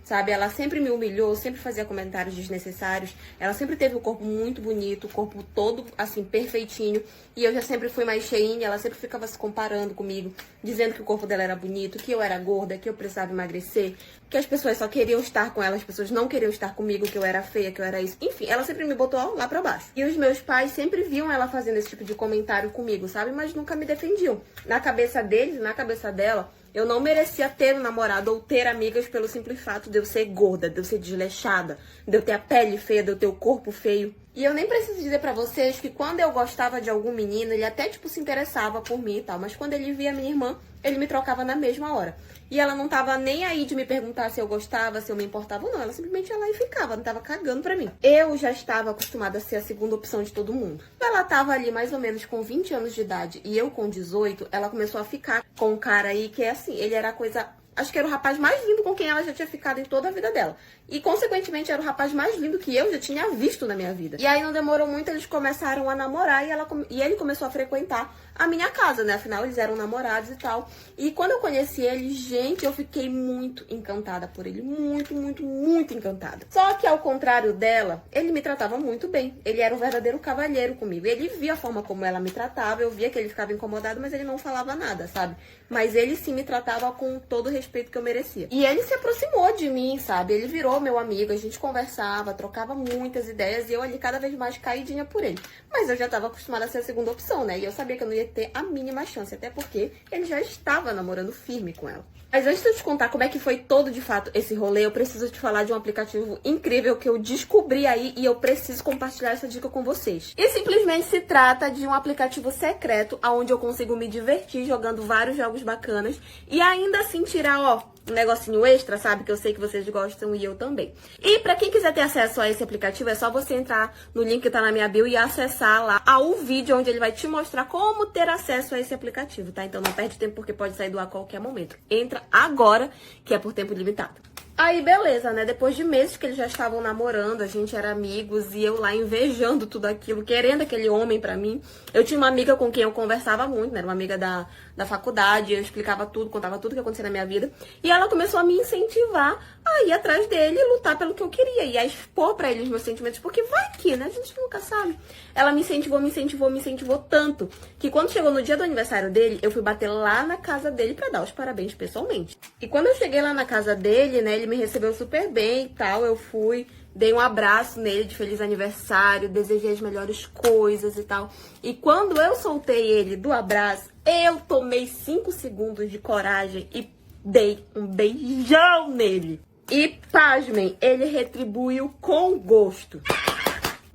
Sabe, ela sempre me humilhou, sempre fazia comentários desnecessários. Ela sempre teve o corpo muito bonito, o corpo todo, assim, perfeitinho. E eu já sempre fui mais cheinha, ela sempre ficava se comparando comigo, dizendo que o corpo dela era bonito, que eu era gorda, que eu precisava emagrecer, que as pessoas só queriam estar com ela, as pessoas não queriam estar comigo, que eu era feia, que eu era isso. Enfim, ela sempre me botou lá pra baixo. E os meus pais sempre viam ela fazendo esse tipo de comentário comigo, sabe? Mas nunca me defendiam. Na cabeça deles, na cabeça dela, eu não merecia ter um namorado ou ter amigas pelo simples fato de eu ser gorda, de eu ser desleixada, de eu ter a pele feia, de eu ter o corpo feio. E eu nem preciso dizer pra vocês que quando eu gostava de algum menino, ele até, tipo, se interessava por mim e tal. Mas quando ele via minha irmã, ele me trocava na mesma hora. E ela não tava nem aí de me perguntar se eu gostava, se eu me importava ou não. Ela simplesmente ia lá e ficava, não tava cagando pra mim. Eu já estava acostumada a ser a segunda opção de todo mundo. Ela tava ali mais ou menos com 20 anos de idade e eu com 18, ela começou a ficar com um cara aí que é assim, ele era a coisa... Acho que era o rapaz mais lindo com quem ela já tinha ficado em toda a vida dela. E, consequentemente, era o rapaz mais lindo que eu já tinha visto na minha vida. E aí, não demorou muito, eles começaram a namorar e ele começou a frequentar a minha casa, né? Afinal, eles eram namorados e tal. E quando eu conheci ele, gente, eu fiquei muito encantada por ele. Muito, muito, muito encantada. Só que, ao contrário dela, ele me tratava muito bem. Ele era um verdadeiro cavalheiro comigo. Ele via a forma como ela me tratava, eu via que ele ficava incomodado, mas ele não falava nada, sabe? Mas ele sim me tratava com todo o respeito que eu merecia. E ele se aproximou de mim, sabe? Ele virou meu amigo, a gente conversava, trocava muitas ideias e eu ali cada vez mais caidinha por ele. Mas eu já estava acostumada a ser a segunda opção, né? E eu sabia que eu não ia ter a mínima chance, até porque ele já estava namorando firme com ela. Mas antes de eu te contar como é que foi todo de fato esse rolê, eu preciso te falar de um aplicativo incrível que eu descobri aí e eu preciso compartilhar essa dica com vocês. E simplesmente se trata de um aplicativo secreto, onde eu consigo me divertir jogando vários jogos bacanas e ainda assim tirar ganhar, ó, um negocinho extra, sabe? Que eu sei que vocês gostam e eu também. E pra quem quiser ter acesso a esse aplicativo, é só você entrar no link que tá na minha bio e acessar lá o vídeo onde ele vai te mostrar como ter acesso a esse aplicativo, tá? Então não perde tempo porque pode sair do ar a qualquer momento. Entra agora, que é por tempo limitado. Aí, beleza, né? Depois de meses que eles já estavam namorando, a gente era amigos e eu lá invejando tudo aquilo, querendo aquele homem pra mim. Eu tinha uma amiga com quem eu conversava muito, né? Era uma amiga da faculdade, eu explicava tudo, contava tudo que acontecia na minha vida. E ela começou a me incentivar a ir atrás dele e lutar pelo que eu queria. E a expor pra ele os meus sentimentos, porque vai que, né? A gente nunca sabe. Ela me incentivou tanto, que quando chegou no dia do aniversário dele, eu fui bater lá na casa dele pra dar os parabéns pessoalmente. E quando eu cheguei lá na casa dele, né? Ele me recebeu super bem e tal, eu fui, dei um abraço nele de feliz aniversário, desejei as melhores coisas e tal. E quando eu soltei ele do abraço, eu tomei 5 segundos de coragem e dei um beijão nele. E, pasmem, ele retribuiu com gosto.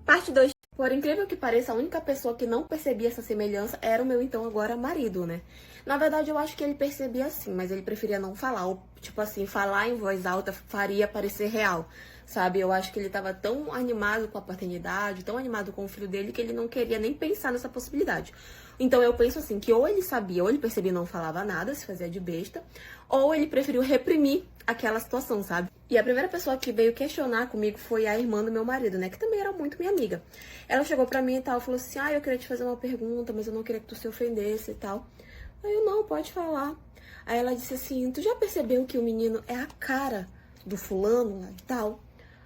Parte 2. Por incrível que pareça, a única pessoa que não percebia essa semelhança era o meu então agora marido, né? Na verdade, eu acho que ele percebia sim, mas ele preferia não falar. Ou, tipo assim, falar em voz alta faria parecer real, sabe? Eu acho que ele tava tão animado com a paternidade, tão animado com o filho dele, que ele não queria nem pensar nessa possibilidade. Então eu penso assim, que ou ele sabia, ou ele percebia e não falava nada, se fazia de besta, ou ele preferiu reprimir aquela situação, sabe? E a primeira pessoa que veio questionar comigo foi a irmã do meu marido, né? Que também era muito minha amiga. Ela chegou pra mim e tal, falou assim, eu queria te fazer uma pergunta, mas eu não queria que tu se ofendesse e tal. Aí eu, não, pode falar. Aí ela disse assim, tu já percebeu que o menino é a cara do fulano lá e tal?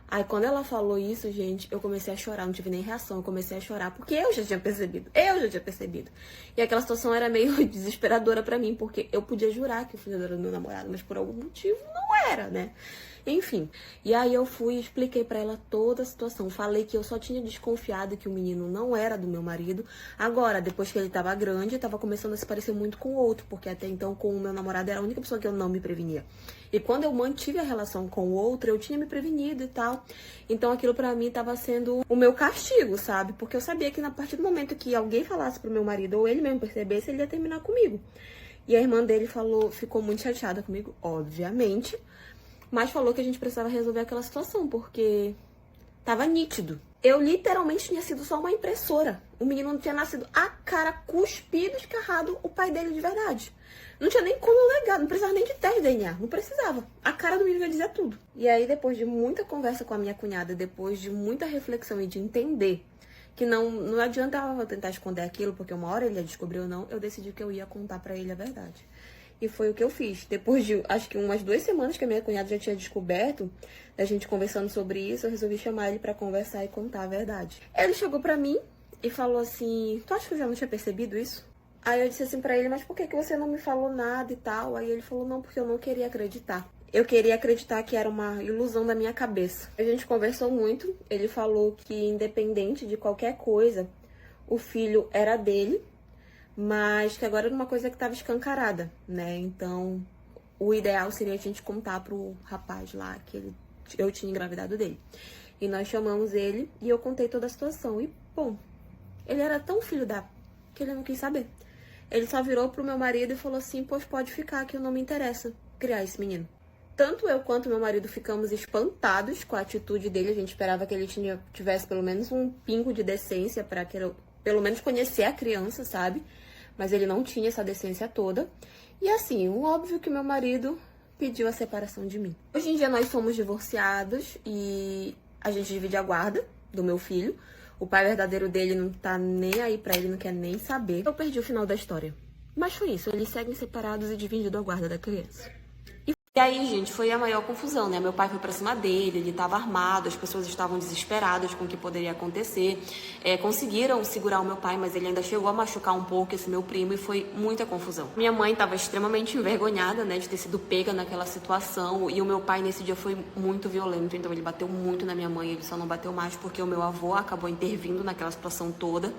Aí quando ela falou isso, gente, eu comecei a chorar, não tive nem reação, eu comecei a chorar, porque eu já tinha percebido. E aquela situação era meio desesperadora pra mim, porque eu podia jurar que o filho era do meu namorado, mas por algum motivo não era, né? Enfim, e aí eu fui e expliquei pra ela toda a situação. Falei que eu só tinha desconfiado que o menino não era do meu marido. Agora, depois que ele tava grande, tava começando a se parecer muito com o outro, porque até então com o meu namorado era a única pessoa que eu não me prevenia. E quando eu mantive a relação com o outro, eu tinha me prevenido e tal. Então aquilo pra mim tava sendo o meu castigo, sabe? Porque eu sabia que a partir do momento que alguém falasse pro meu marido, ou ele mesmo percebesse, ele ia terminar comigo. E a irmã dele ficou muito chateada comigo, obviamente. Mas falou que a gente precisava resolver aquela situação, porque tava nítido. Eu literalmente tinha sido só uma impressora. O menino não tinha nascido a cara cuspido, escarrado, o pai dele de verdade. Não tinha nem como negar, não precisava nem de teste de DNA, não precisava. A cara do menino ia dizer tudo. E aí, depois de muita conversa com a minha cunhada, depois de muita reflexão e de entender que não adiantava tentar esconder aquilo, porque uma hora ele ia descobrir ou não, eu decidi que eu ia contar pra ele a verdade. E foi o que eu fiz. Depois de, acho que umas 2 semanas que a minha cunhada já tinha descoberto, da gente conversando sobre isso, eu resolvi chamar ele pra conversar e contar a verdade. Ele chegou pra mim e falou assim, tu acha que eu já não tinha percebido isso? Aí eu disse assim pra ele, mas por que você não me falou nada e tal? Aí ele falou, não, porque eu não queria acreditar. Eu queria acreditar que era uma ilusão da minha cabeça. A gente conversou muito, ele falou que independente de qualquer coisa, o filho era dele, mas que agora era uma coisa que estava escancarada, né? Então, o ideal seria a gente contar pro rapaz lá que eu tinha engravidado dele. E nós chamamos ele e eu contei toda a situação. E, bom, ele era tão filho da... que ele não quis saber. Ele só virou pro meu marido e falou assim, pois pode ficar, que não me interessa criar esse menino. Tanto eu quanto meu marido ficamos espantados com a atitude dele. A gente esperava que ele tivesse pelo menos um pingo de decência para pelo menos conhecer a criança, sabe? Mas ele não tinha essa decência toda. E assim, o óbvio que meu marido pediu a separação de mim. Hoje em dia nós somos divorciados e a gente divide a guarda do meu filho. O pai verdadeiro dele não tá nem aí pra ele, não quer nem saber. Eu perdi o final da história. Mas foi isso, eles seguem separados e dividindo a guarda da criança. E aí, gente, foi a maior confusão, né? Meu pai foi pra cima dele, ele tava armado, as pessoas estavam desesperadas com o que poderia acontecer. Conseguiram segurar o meu pai, mas ele ainda chegou a machucar um pouco esse meu primo e foi muita confusão. Minha mãe tava extremamente envergonhada, né, de ter sido pega naquela situação. E o meu pai nesse dia foi muito violento, então ele bateu muito na minha mãe. Ele só não bateu mais porque o meu avô acabou intervindo naquela situação toda.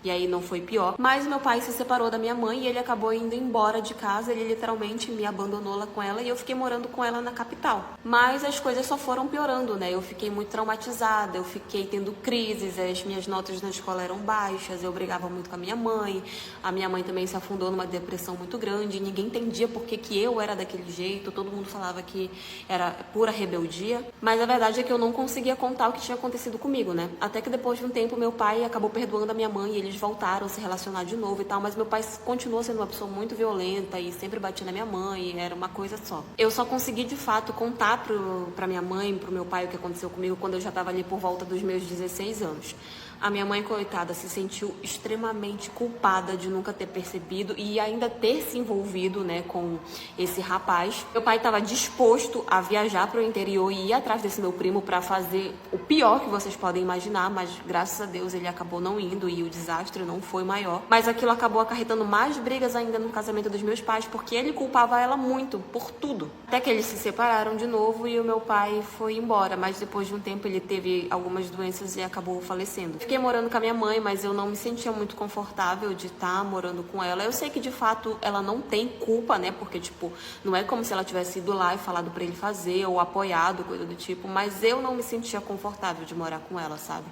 E aí não foi pior. Mas meu pai se separou da minha mãe e ele acabou indo embora de casa. Ele literalmente me abandonou lá com ela e eu fiquei morando com ela na capital. Mas as coisas só foram piorando, né? Eu fiquei muito traumatizada, eu fiquei tendo crises, as minhas notas na escola eram baixas, eu brigava muito com a minha mãe também se afundou numa depressão muito grande, ninguém entendia por que eu era daquele jeito, todo mundo falava que era pura rebeldia, mas a verdade é que eu não conseguia contar o que tinha acontecido comigo, né? Até que depois de um tempo meu pai acabou perdoando a minha mãe e eles voltaram a se relacionar de novo e tal, mas meu pai continuou sendo uma pessoa muito violenta e sempre batia na minha mãe, era uma coisa só. Eu só consegui de fato contar pra minha mãe, pro meu pai o que aconteceu comigo quando eu já tava ali por volta dos meus 16 anos. A minha mãe, coitada, se sentiu extremamente culpada de nunca ter percebido e ainda ter se envolvido, né, com esse rapaz. Meu pai estava disposto a viajar para o interior e ir atrás desse meu primo para fazer o pior que vocês podem imaginar, mas graças a Deus ele acabou não indo e o desastre não foi maior. Mas aquilo acabou acarretando mais brigas ainda no casamento dos meus pais, porque ele culpava ela muito por tudo. Até que eles se separaram de novo e o meu pai foi embora, mas depois de um tempo ele teve algumas doenças e acabou falecendo. Fiquei morando com a minha mãe, mas eu não me sentia muito confortável de estar morando com ela. Eu sei que de fato ela não tem culpa, né? Porque, tipo, não é como se ela tivesse ido lá e falado pra ele fazer ou apoiado, coisa do tipo, mas eu não me sentia confortável de morar com ela, sabe?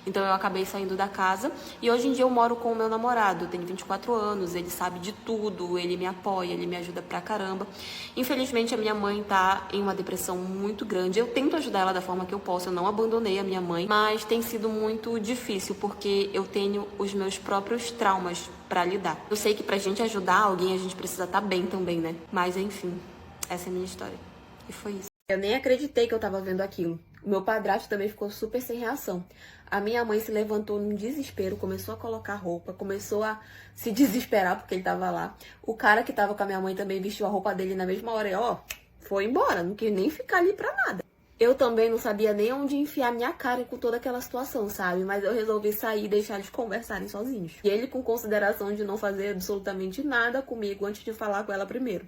Então eu acabei saindo da casa e hoje em dia eu moro com o meu namorado, eu tenho 24 anos, ele sabe de tudo, ele me apoia, ele me ajuda pra caramba. Infelizmente a minha mãe tá em uma depressão muito grande, eu tento ajudar ela da forma que eu posso, eu não abandonei a minha mãe, mas tem sido muito difícil porque eu tenho os meus próprios traumas pra lidar. Eu sei que pra gente ajudar alguém a gente precisa estar bem também, né? Mas enfim, essa é a minha história. E foi isso. Eu nem acreditei que eu tava vendo aquilo. O meu padrasto também ficou super sem reação. A minha mãe se levantou num desespero, começou a colocar roupa, começou a se desesperar porque ele tava lá. O cara que tava com a minha mãe também vestiu a roupa dele na mesma hora e, ó, foi embora, não quis nem ficar ali pra nada. Eu também não sabia nem onde enfiar minha cara com toda aquela situação, sabe? Mas eu resolvi sair e deixar eles conversarem sozinhos. E ele com consideração de não fazer absolutamente nada comigo antes de falar com ela primeiro.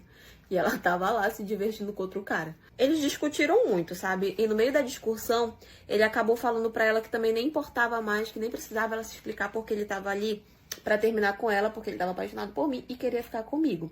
E ela tava lá se divertindo com outro cara. Eles discutiram muito, sabe? E no meio da discussão, ele acabou falando pra ela que também nem importava mais, que nem precisava ela se explicar porque ele tava ali pra terminar com ela, porque ele tava apaixonado por mim e queria ficar comigo.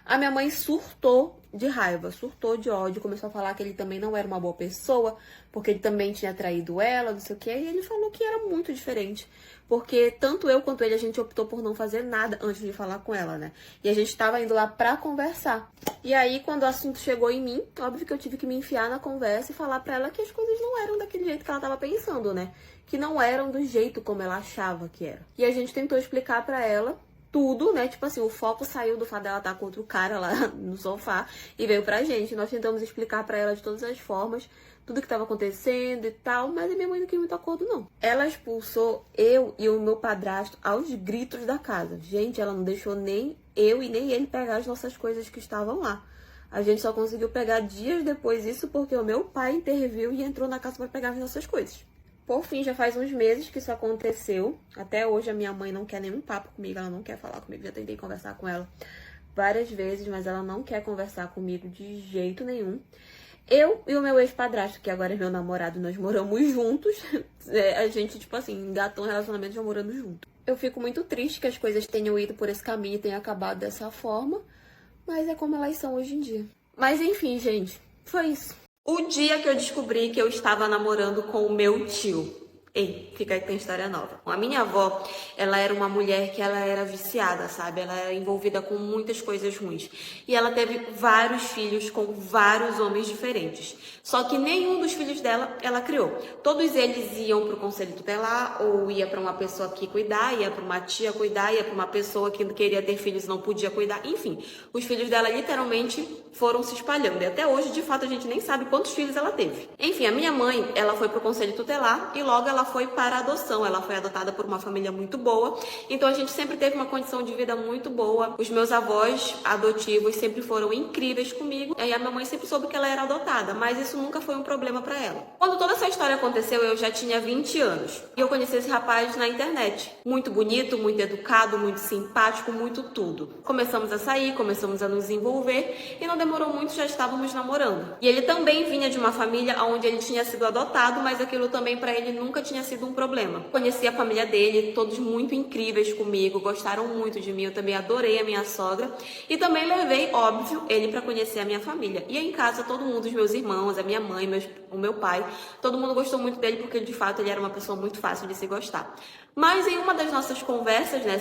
A minha mãe surtou de raiva, surtou de ódio, começou a falar que ele também não era uma boa pessoa, porque ele também tinha traído ela, não sei o quê, e ele falou que era muito diferente, porque tanto eu quanto ele, a gente optou por não fazer nada antes de falar com ela, né? E a gente tava indo lá pra conversar. E aí, quando o assunto chegou em mim, óbvio que eu tive que me enfiar na conversa e falar pra ela que as coisas não eram daquele jeito que ela tava pensando, né? Que não eram do jeito como ela achava que era. E a gente tentou explicar pra ela tudo, né? Tipo assim, o foco saiu do fato dela estar com outro cara lá no sofá e veio pra gente. Nós tentamos explicar pra ela de todas as formas tudo que tava acontecendo e tal, mas a minha mãe não quis muito acordo, não. Ela expulsou eu e o meu padrasto aos gritos da casa. Gente, ela não deixou nem eu e nem ele pegar as nossas coisas que estavam lá. A gente só conseguiu pegar dias depois isso porque o meu pai interviu e entrou na casa pra pegar as nossas coisas. Por fim, já faz uns meses que isso aconteceu. Até hoje a minha mãe não quer nenhum papo comigo, ela não quer falar comigo. Já tentei conversar com ela várias vezes, mas ela não quer conversar comigo de jeito nenhum. Eu e o meu ex-padrasto, que agora é meu namorado, nós moramos juntos. A gente, tipo assim, engatou um relacionamento já morando junto. Eu fico muito triste que as coisas tenham ido por esse caminho e tenham acabado dessa forma, mas é como elas são hoje em dia. Mas enfim, gente, foi isso. O dia que eu descobri que eu estava namorando com o meu tio. Ei, fica aí que tem história nova. A minha avó, ela era uma mulher que ela era viciada, sabe? Ela era envolvida com muitas coisas ruins. E ela teve vários filhos com vários homens diferentes. Só que nenhum dos filhos dela, ela criou. Todos eles iam pro conselho tutelar, ou ia para uma pessoa que cuidar, ia para uma tia cuidar, ia para uma pessoa que queria ter filhos e não podia cuidar. Enfim, os filhos dela literalmente foram se espalhando. E até hoje, de fato, a gente nem sabe quantos filhos ela teve. Enfim, a minha mãe, ela foi pro conselho tutelar e logo ela foi para a adoção. Ela foi adotada por uma família muito boa. Então a gente sempre teve uma condição de vida muito boa. Os meus avós adotivos sempre foram incríveis comigo. E a minha mãe sempre soube que ela era adotada, mas isso nunca foi um problema para ela. Quando toda essa história aconteceu, eu já tinha 20 anos. E eu conheci esse rapaz na internet. Muito bonito, muito educado, muito simpático, muito tudo. Começamos a sair, começamos a nos envolver e não demorou muito, já estávamos namorando. E ele também vinha de uma família onde ele tinha sido adotado, mas aquilo também para ele nunca tinha tinha sido um problema. Conheci a família dele, todos muito incríveis comigo, gostaram muito de mim, eu também adorei a minha sogra. E também levei, óbvio, ele para conhecer a minha família. E em casa, todo mundo, os meus irmãos, a minha mãe, o meu pai, todo mundo gostou muito dele porque, de fato, ele era uma pessoa muito fácil de se gostar. Mas em uma das nossas conversas, né,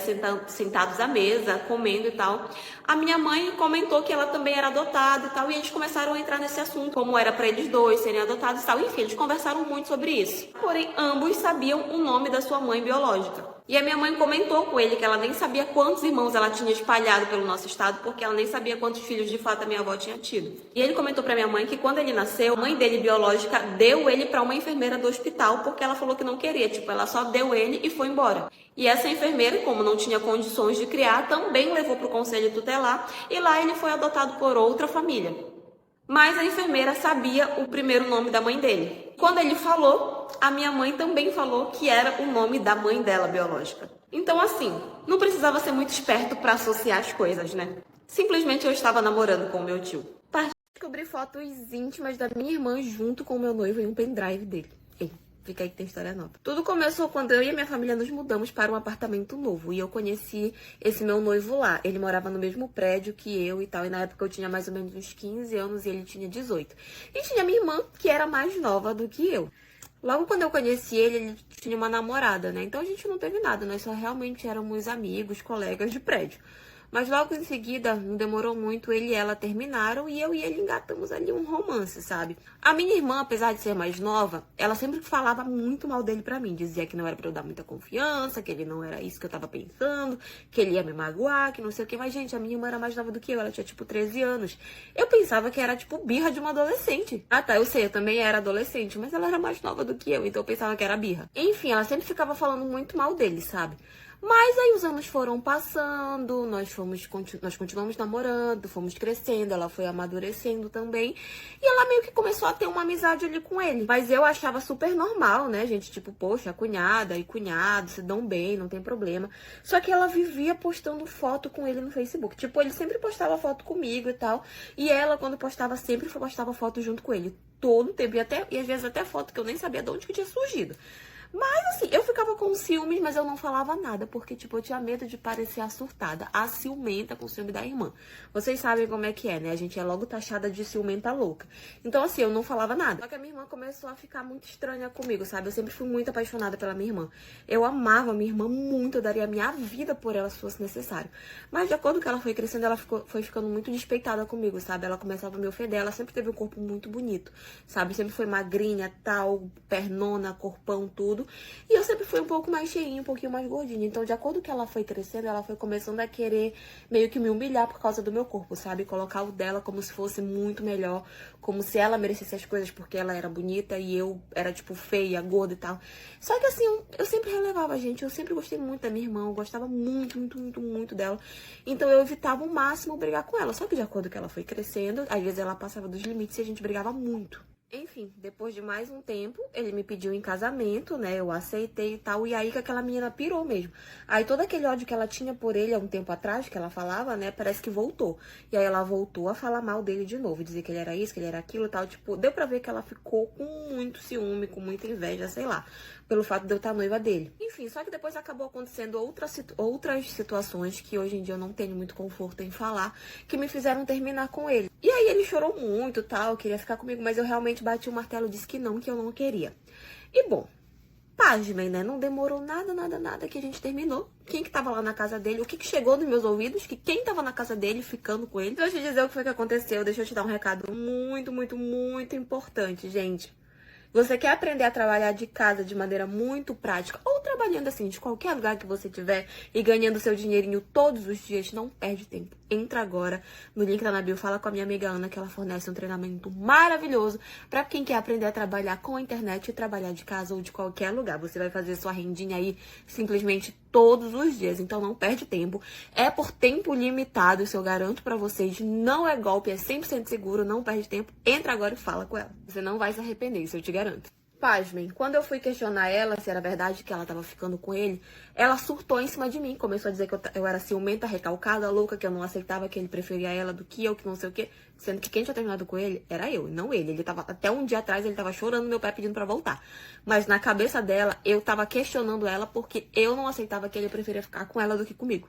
sentados à mesa, comendo e tal, a minha mãe comentou que ela também era adotada e tal, e eles começaram a entrar nesse assunto, como era para eles dois serem adotados e tal. Enfim, eles conversaram muito sobre isso. Porém, ambos sabiam o nome da sua mãe biológica. E a minha mãe comentou com ele que ela nem sabia quantos irmãos ela tinha espalhado pelo nosso estado, porque ela nem sabia quantos filhos de fato a minha avó tinha tido. E ele comentou pra minha mãe que quando ele nasceu, a mãe dele biológica deu ele pra uma enfermeira do hospital, porque ela falou que não queria, tipo, ela só deu ele e foi embora. E essa enfermeira, como não tinha condições de criar, também levou pro conselho tutelar, e lá ele foi adotado por outra família. Mas a enfermeira sabia o primeiro nome da mãe dele. Quando ele falou, a minha mãe também falou que era o nome da mãe dela biológica. Então, assim, não precisava ser muito esperto para associar as coisas, né? Simplesmente eu estava namorando com o meu tio. Descobri fotos íntimas da minha irmã junto com o meu noivo em um pendrive dele. Ei, fica aí que tem história nova. Tudo começou quando eu e a minha família nos mudamos para um apartamento novo. E eu conheci esse meu noivo lá. Ele morava no mesmo prédio que eu e tal. E na época eu tinha mais ou menos uns 15 anos e ele tinha 18. E tinha minha irmã, que era mais nova do que eu. Logo quando eu conheci ele, ele tinha uma namorada, né? Então a gente não teve nada. Nós só realmente éramos amigos, colegas de prédio. Mas logo em seguida, não demorou muito, ele e ela terminaram e eu e ele engatamos ali um romance, sabe? A minha irmã, apesar de ser mais nova, ela sempre falava muito mal dele pra mim. Dizia que não era pra eu dar muita confiança, que ele não era isso que eu tava pensando, que ele ia me magoar, que não sei o que. Mas, gente, a minha irmã era mais nova do que eu, ela tinha tipo 13 anos. Eu pensava que era tipo birra de uma adolescente. Ah tá, eu sei, eu também era adolescente, mas ela era mais nova do que eu, então eu pensava que era birra. Enfim, ela sempre ficava falando muito mal dele, sabe? Mas aí os anos foram passando, nós continuamos namorando, fomos crescendo, ela foi amadurecendo também. E ela meio que começou a ter uma amizade ali com ele. Mas eu achava super normal, né, gente? Tipo, poxa, a cunhada e cunhado se dão bem, não tem problema. Só que ela vivia postando foto com ele no Facebook. Tipo, ele sempre postava foto comigo e tal. E ela, quando postava, sempre postava foto junto com ele. Todo tempo. E às vezes até foto que eu nem sabia de onde que tinha surgido. Mas assim, eu ficava com ciúmes, mas eu não falava nada, porque tipo, eu tinha medo de parecer a surtada, a ciumenta com o ciúme da irmã. Vocês sabem como é que é, né? A gente é logo taxada de ciumenta louca. Então assim, eu não falava nada. Só que a minha irmã começou a ficar muito estranha comigo, sabe? Eu sempre fui muito apaixonada pela minha irmã. Eu amava a minha irmã muito, eu daria a minha vida por ela se fosse necessário. Mas de acordo com que ela foi crescendo, ela foi ficando muito despeitada comigo, sabe? Ela começava a me ofender, ela sempre teve um corpo muito bonito, sabe? Sempre foi magrinha, tal, pernona, corpão, tudo. E eu sempre fui um pouco mais cheinha, um pouquinho mais gordinha. Então, de acordo com que ela foi crescendo, ela foi começando a querer meio que me humilhar por causa do meu corpo, sabe? Colocar o dela como se fosse muito melhor, como se ela merecesse as coisas porque ela era bonita e eu era, tipo, feia, gorda e tal. Só que, assim, eu sempre relevava, gente. Eu sempre gostei muito da minha irmã, eu gostava muito, muito, muito, muito dela. Então, eu evitava ao máximo brigar com ela. Só que, de acordo com que ela foi crescendo, às vezes ela passava dos limites e a gente brigava muito. Enfim, depois de mais um tempo, ele me pediu em casamento, né? Eu aceitei e tal. E aí que aquela menina pirou mesmo. Aí todo aquele ódio que ela tinha por ele há um tempo atrás, que ela falava, né? Parece que voltou. E aí ela voltou a falar mal dele de novo. Dizer que ele era isso, que ele era aquilo e tal. Tipo, deu pra ver que ela ficou com muito ciúme, com muita inveja, sei lá. Pelo fato de eu estar noiva dele. Enfim, só que depois acabou acontecendo outras situações que hoje em dia eu não tenho muito conforto em falar, que me fizeram terminar com ele. E aí ele chorou muito, tal, queria ficar comigo, mas eu realmente bati o martelo e disse que eu não queria. E bom, pasmem, né? Não demorou nada que a gente terminou. Quem que tava lá na casa dele, o que chegou nos meus ouvidos, que quem tava na casa dele ficando com ele. Deixa eu te dizer o que foi que aconteceu, deixa eu te dar um recado muito, muito, muito importante, gente. Você quer aprender a trabalhar de casa de maneira muito prática, ou trabalhando assim, de qualquer lugar que você tiver e ganhando seu dinheirinho todos os dias, não perde tempo. Entra agora no link da bio, fala com a minha amiga Ana, que ela fornece um treinamento maravilhoso para quem quer aprender a trabalhar com a internet e trabalhar de casa ou de qualquer lugar. Você vai fazer sua rendinha aí simplesmente todos os dias, então não perde tempo. É por tempo limitado, isso eu garanto pra vocês, não é golpe, é 100% seguro, não perde tempo. Entra agora e fala com ela. Você não vai se arrepender, isso eu te garanto. Pasmem, quando eu fui questionar ela se era verdade que ela tava ficando com ele, ela surtou em cima de mim, começou a dizer que eu era ciumenta, recalcada, louca, que eu não aceitava que ele preferia ela do que eu, que não sei o quê, sendo que quem tinha terminado com ele era eu, e não ele. Ele tava, até um dia atrás, ele tava chorando no meu pé pedindo pra voltar. Mas na cabeça dela, eu tava questionando ela porque eu não aceitava que ele preferia ficar com ela do que comigo.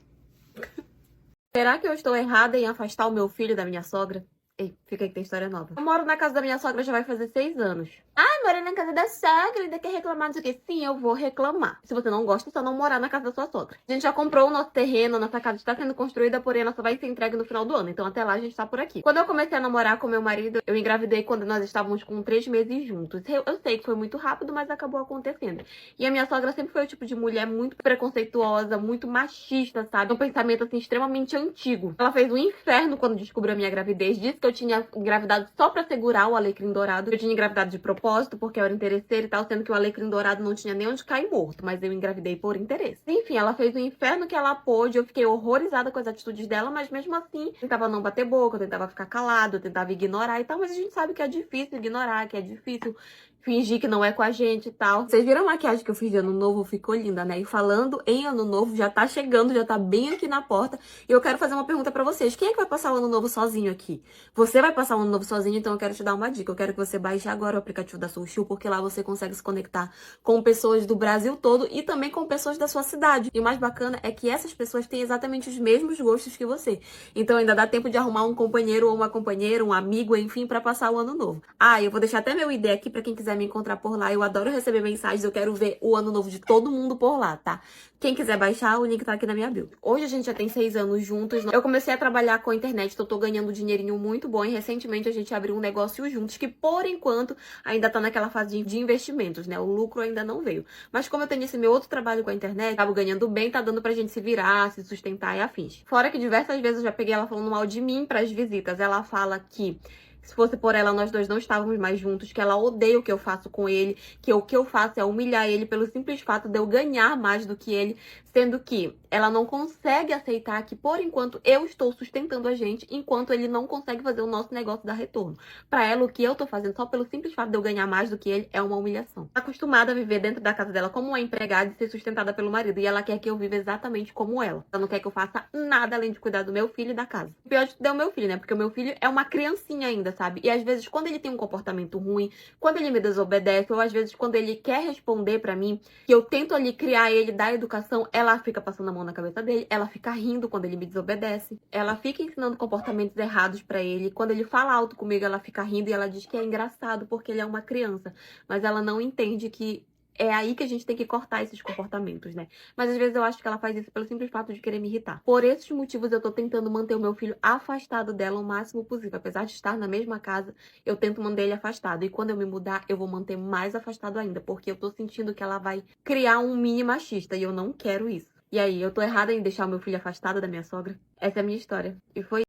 Será que eu estou errada em afastar o meu filho da minha sogra? Ei, fica aí que tem história nova. Eu moro na casa da minha sogra já vai fazer 6 anos. Ah, mora na casa da sogra, ainda quer reclamar, não sei o quê. Sim, eu vou reclamar. Se você não gosta, é só não morar na casa da sua sogra. A gente já comprou o nosso terreno, a nossa casa está sendo construída, porém ela só vai ser entregue no final do ano. Então até lá a gente tá por aqui. Quando eu comecei a namorar com meu marido, eu engravidei quando nós estávamos com 3 meses juntos. Eu sei que foi muito rápido, mas acabou acontecendo. E a minha sogra sempre foi o tipo de mulher muito preconceituosa, muito machista, sabe? Um pensamento assim extremamente antigo. Ela fez um inferno quando descobriu a minha gravidez. Disse que eu tinha engravidado só pra segurar o alecrim dourado. Eu tinha engravidado de propósito, porque eu era interesseira e tal, sendo que o alecrim dourado não tinha nem onde cair morto, mas eu engravidei por interesse. Enfim, ela fez o inferno que ela pôde, eu fiquei horrorizada com as atitudes dela, mas mesmo assim, eu tentava não bater boca, eu tentava ficar calado, eu tentava ignorar e tal, mas a gente sabe que é difícil ignorar, que é difícil fingir que não é com a gente e tal. Vocês viram a maquiagem que eu fiz de ano novo? Ficou linda, né? E falando em ano novo, já tá chegando, já tá bem aqui na porta. E eu quero fazer uma pergunta pra vocês. Quem é que vai passar o ano novo sozinho aqui? Você vai passar o ano novo sozinho, então eu quero te dar uma dica. Eu quero que você baixe agora o aplicativo da Social, porque lá você consegue se conectar com pessoas do Brasil todo e também com pessoas da sua cidade. E o mais bacana é que essas pessoas têm exatamente os mesmos gostos que você. Então ainda dá tempo de arrumar um companheiro ou uma companheira, um amigo, enfim, pra passar o ano novo. Ah, eu vou deixar até meu ID aqui pra quem quiser me encontrar por lá. Eu adoro receber mensagens, eu quero ver o ano novo de todo mundo por lá, tá? Quem quiser baixar, o link tá aqui na minha bio. Hoje a gente já tem 6 anos juntos. Eu comecei a trabalhar com a internet, então eu tô ganhando um dinheirinho muito bom. E recentemente a gente abriu um negócio juntos, que por enquanto ainda tá naquela fase de investimentos, né? O lucro ainda não veio. Mas como eu tenho esse meu outro trabalho com a internet, acabo ganhando bem, tá dando pra gente se virar, se sustentar e afins. Fora que diversas vezes eu já peguei ela falando mal de mim pras visitas. Ela fala que se fosse por ela, nós dois não estávamos mais juntos, que ela odeia o que eu faço com ele, que o que eu faço é humilhar ele pelo simples fato de eu ganhar mais do que ele, sendo que ela não consegue aceitar que, por enquanto, eu estou sustentando a gente, enquanto ele não consegue fazer o nosso negócio dar retorno. Pra ela, o que eu tô fazendo só pelo simples fato de eu ganhar mais do que ele é uma humilhação. Tá acostumada a viver dentro da casa dela como uma empregada e ser sustentada pelo marido, e ela quer que eu viva exatamente como ela. Ela não quer que eu faça nada além de cuidar do meu filho e da casa. O pior de tudo é o meu filho, né? Porque o meu filho é uma criancinha ainda, sabe? E às vezes, quando ele tem um comportamento ruim, quando ele me desobedece, ou às vezes quando ele quer responder pra mim, que eu tento ali criar ele da educação, ela fica passando a mão na cabeça dele, ela fica rindo quando ele me desobedece, ela fica ensinando comportamentos errados pra ele. Quando ele fala alto comigo, ela fica rindo e ela diz que é engraçado porque ele é uma criança. Mas ela não entende que é aí que a gente tem que cortar esses comportamentos, né? Mas às vezes eu acho que ela faz isso pelo simples fato de querer me irritar. Por esses motivos, eu tô tentando manter o meu filho afastado dela o máximo possível. Apesar de estar na mesma casa, eu tento manter ele afastado. E quando eu me mudar, eu vou manter mais afastado ainda. Porque eu tô sentindo que ela vai criar um mini machista. E eu não quero isso. E aí, eu tô errada em deixar o meu filho afastado da minha sogra? Essa é a minha história. E foi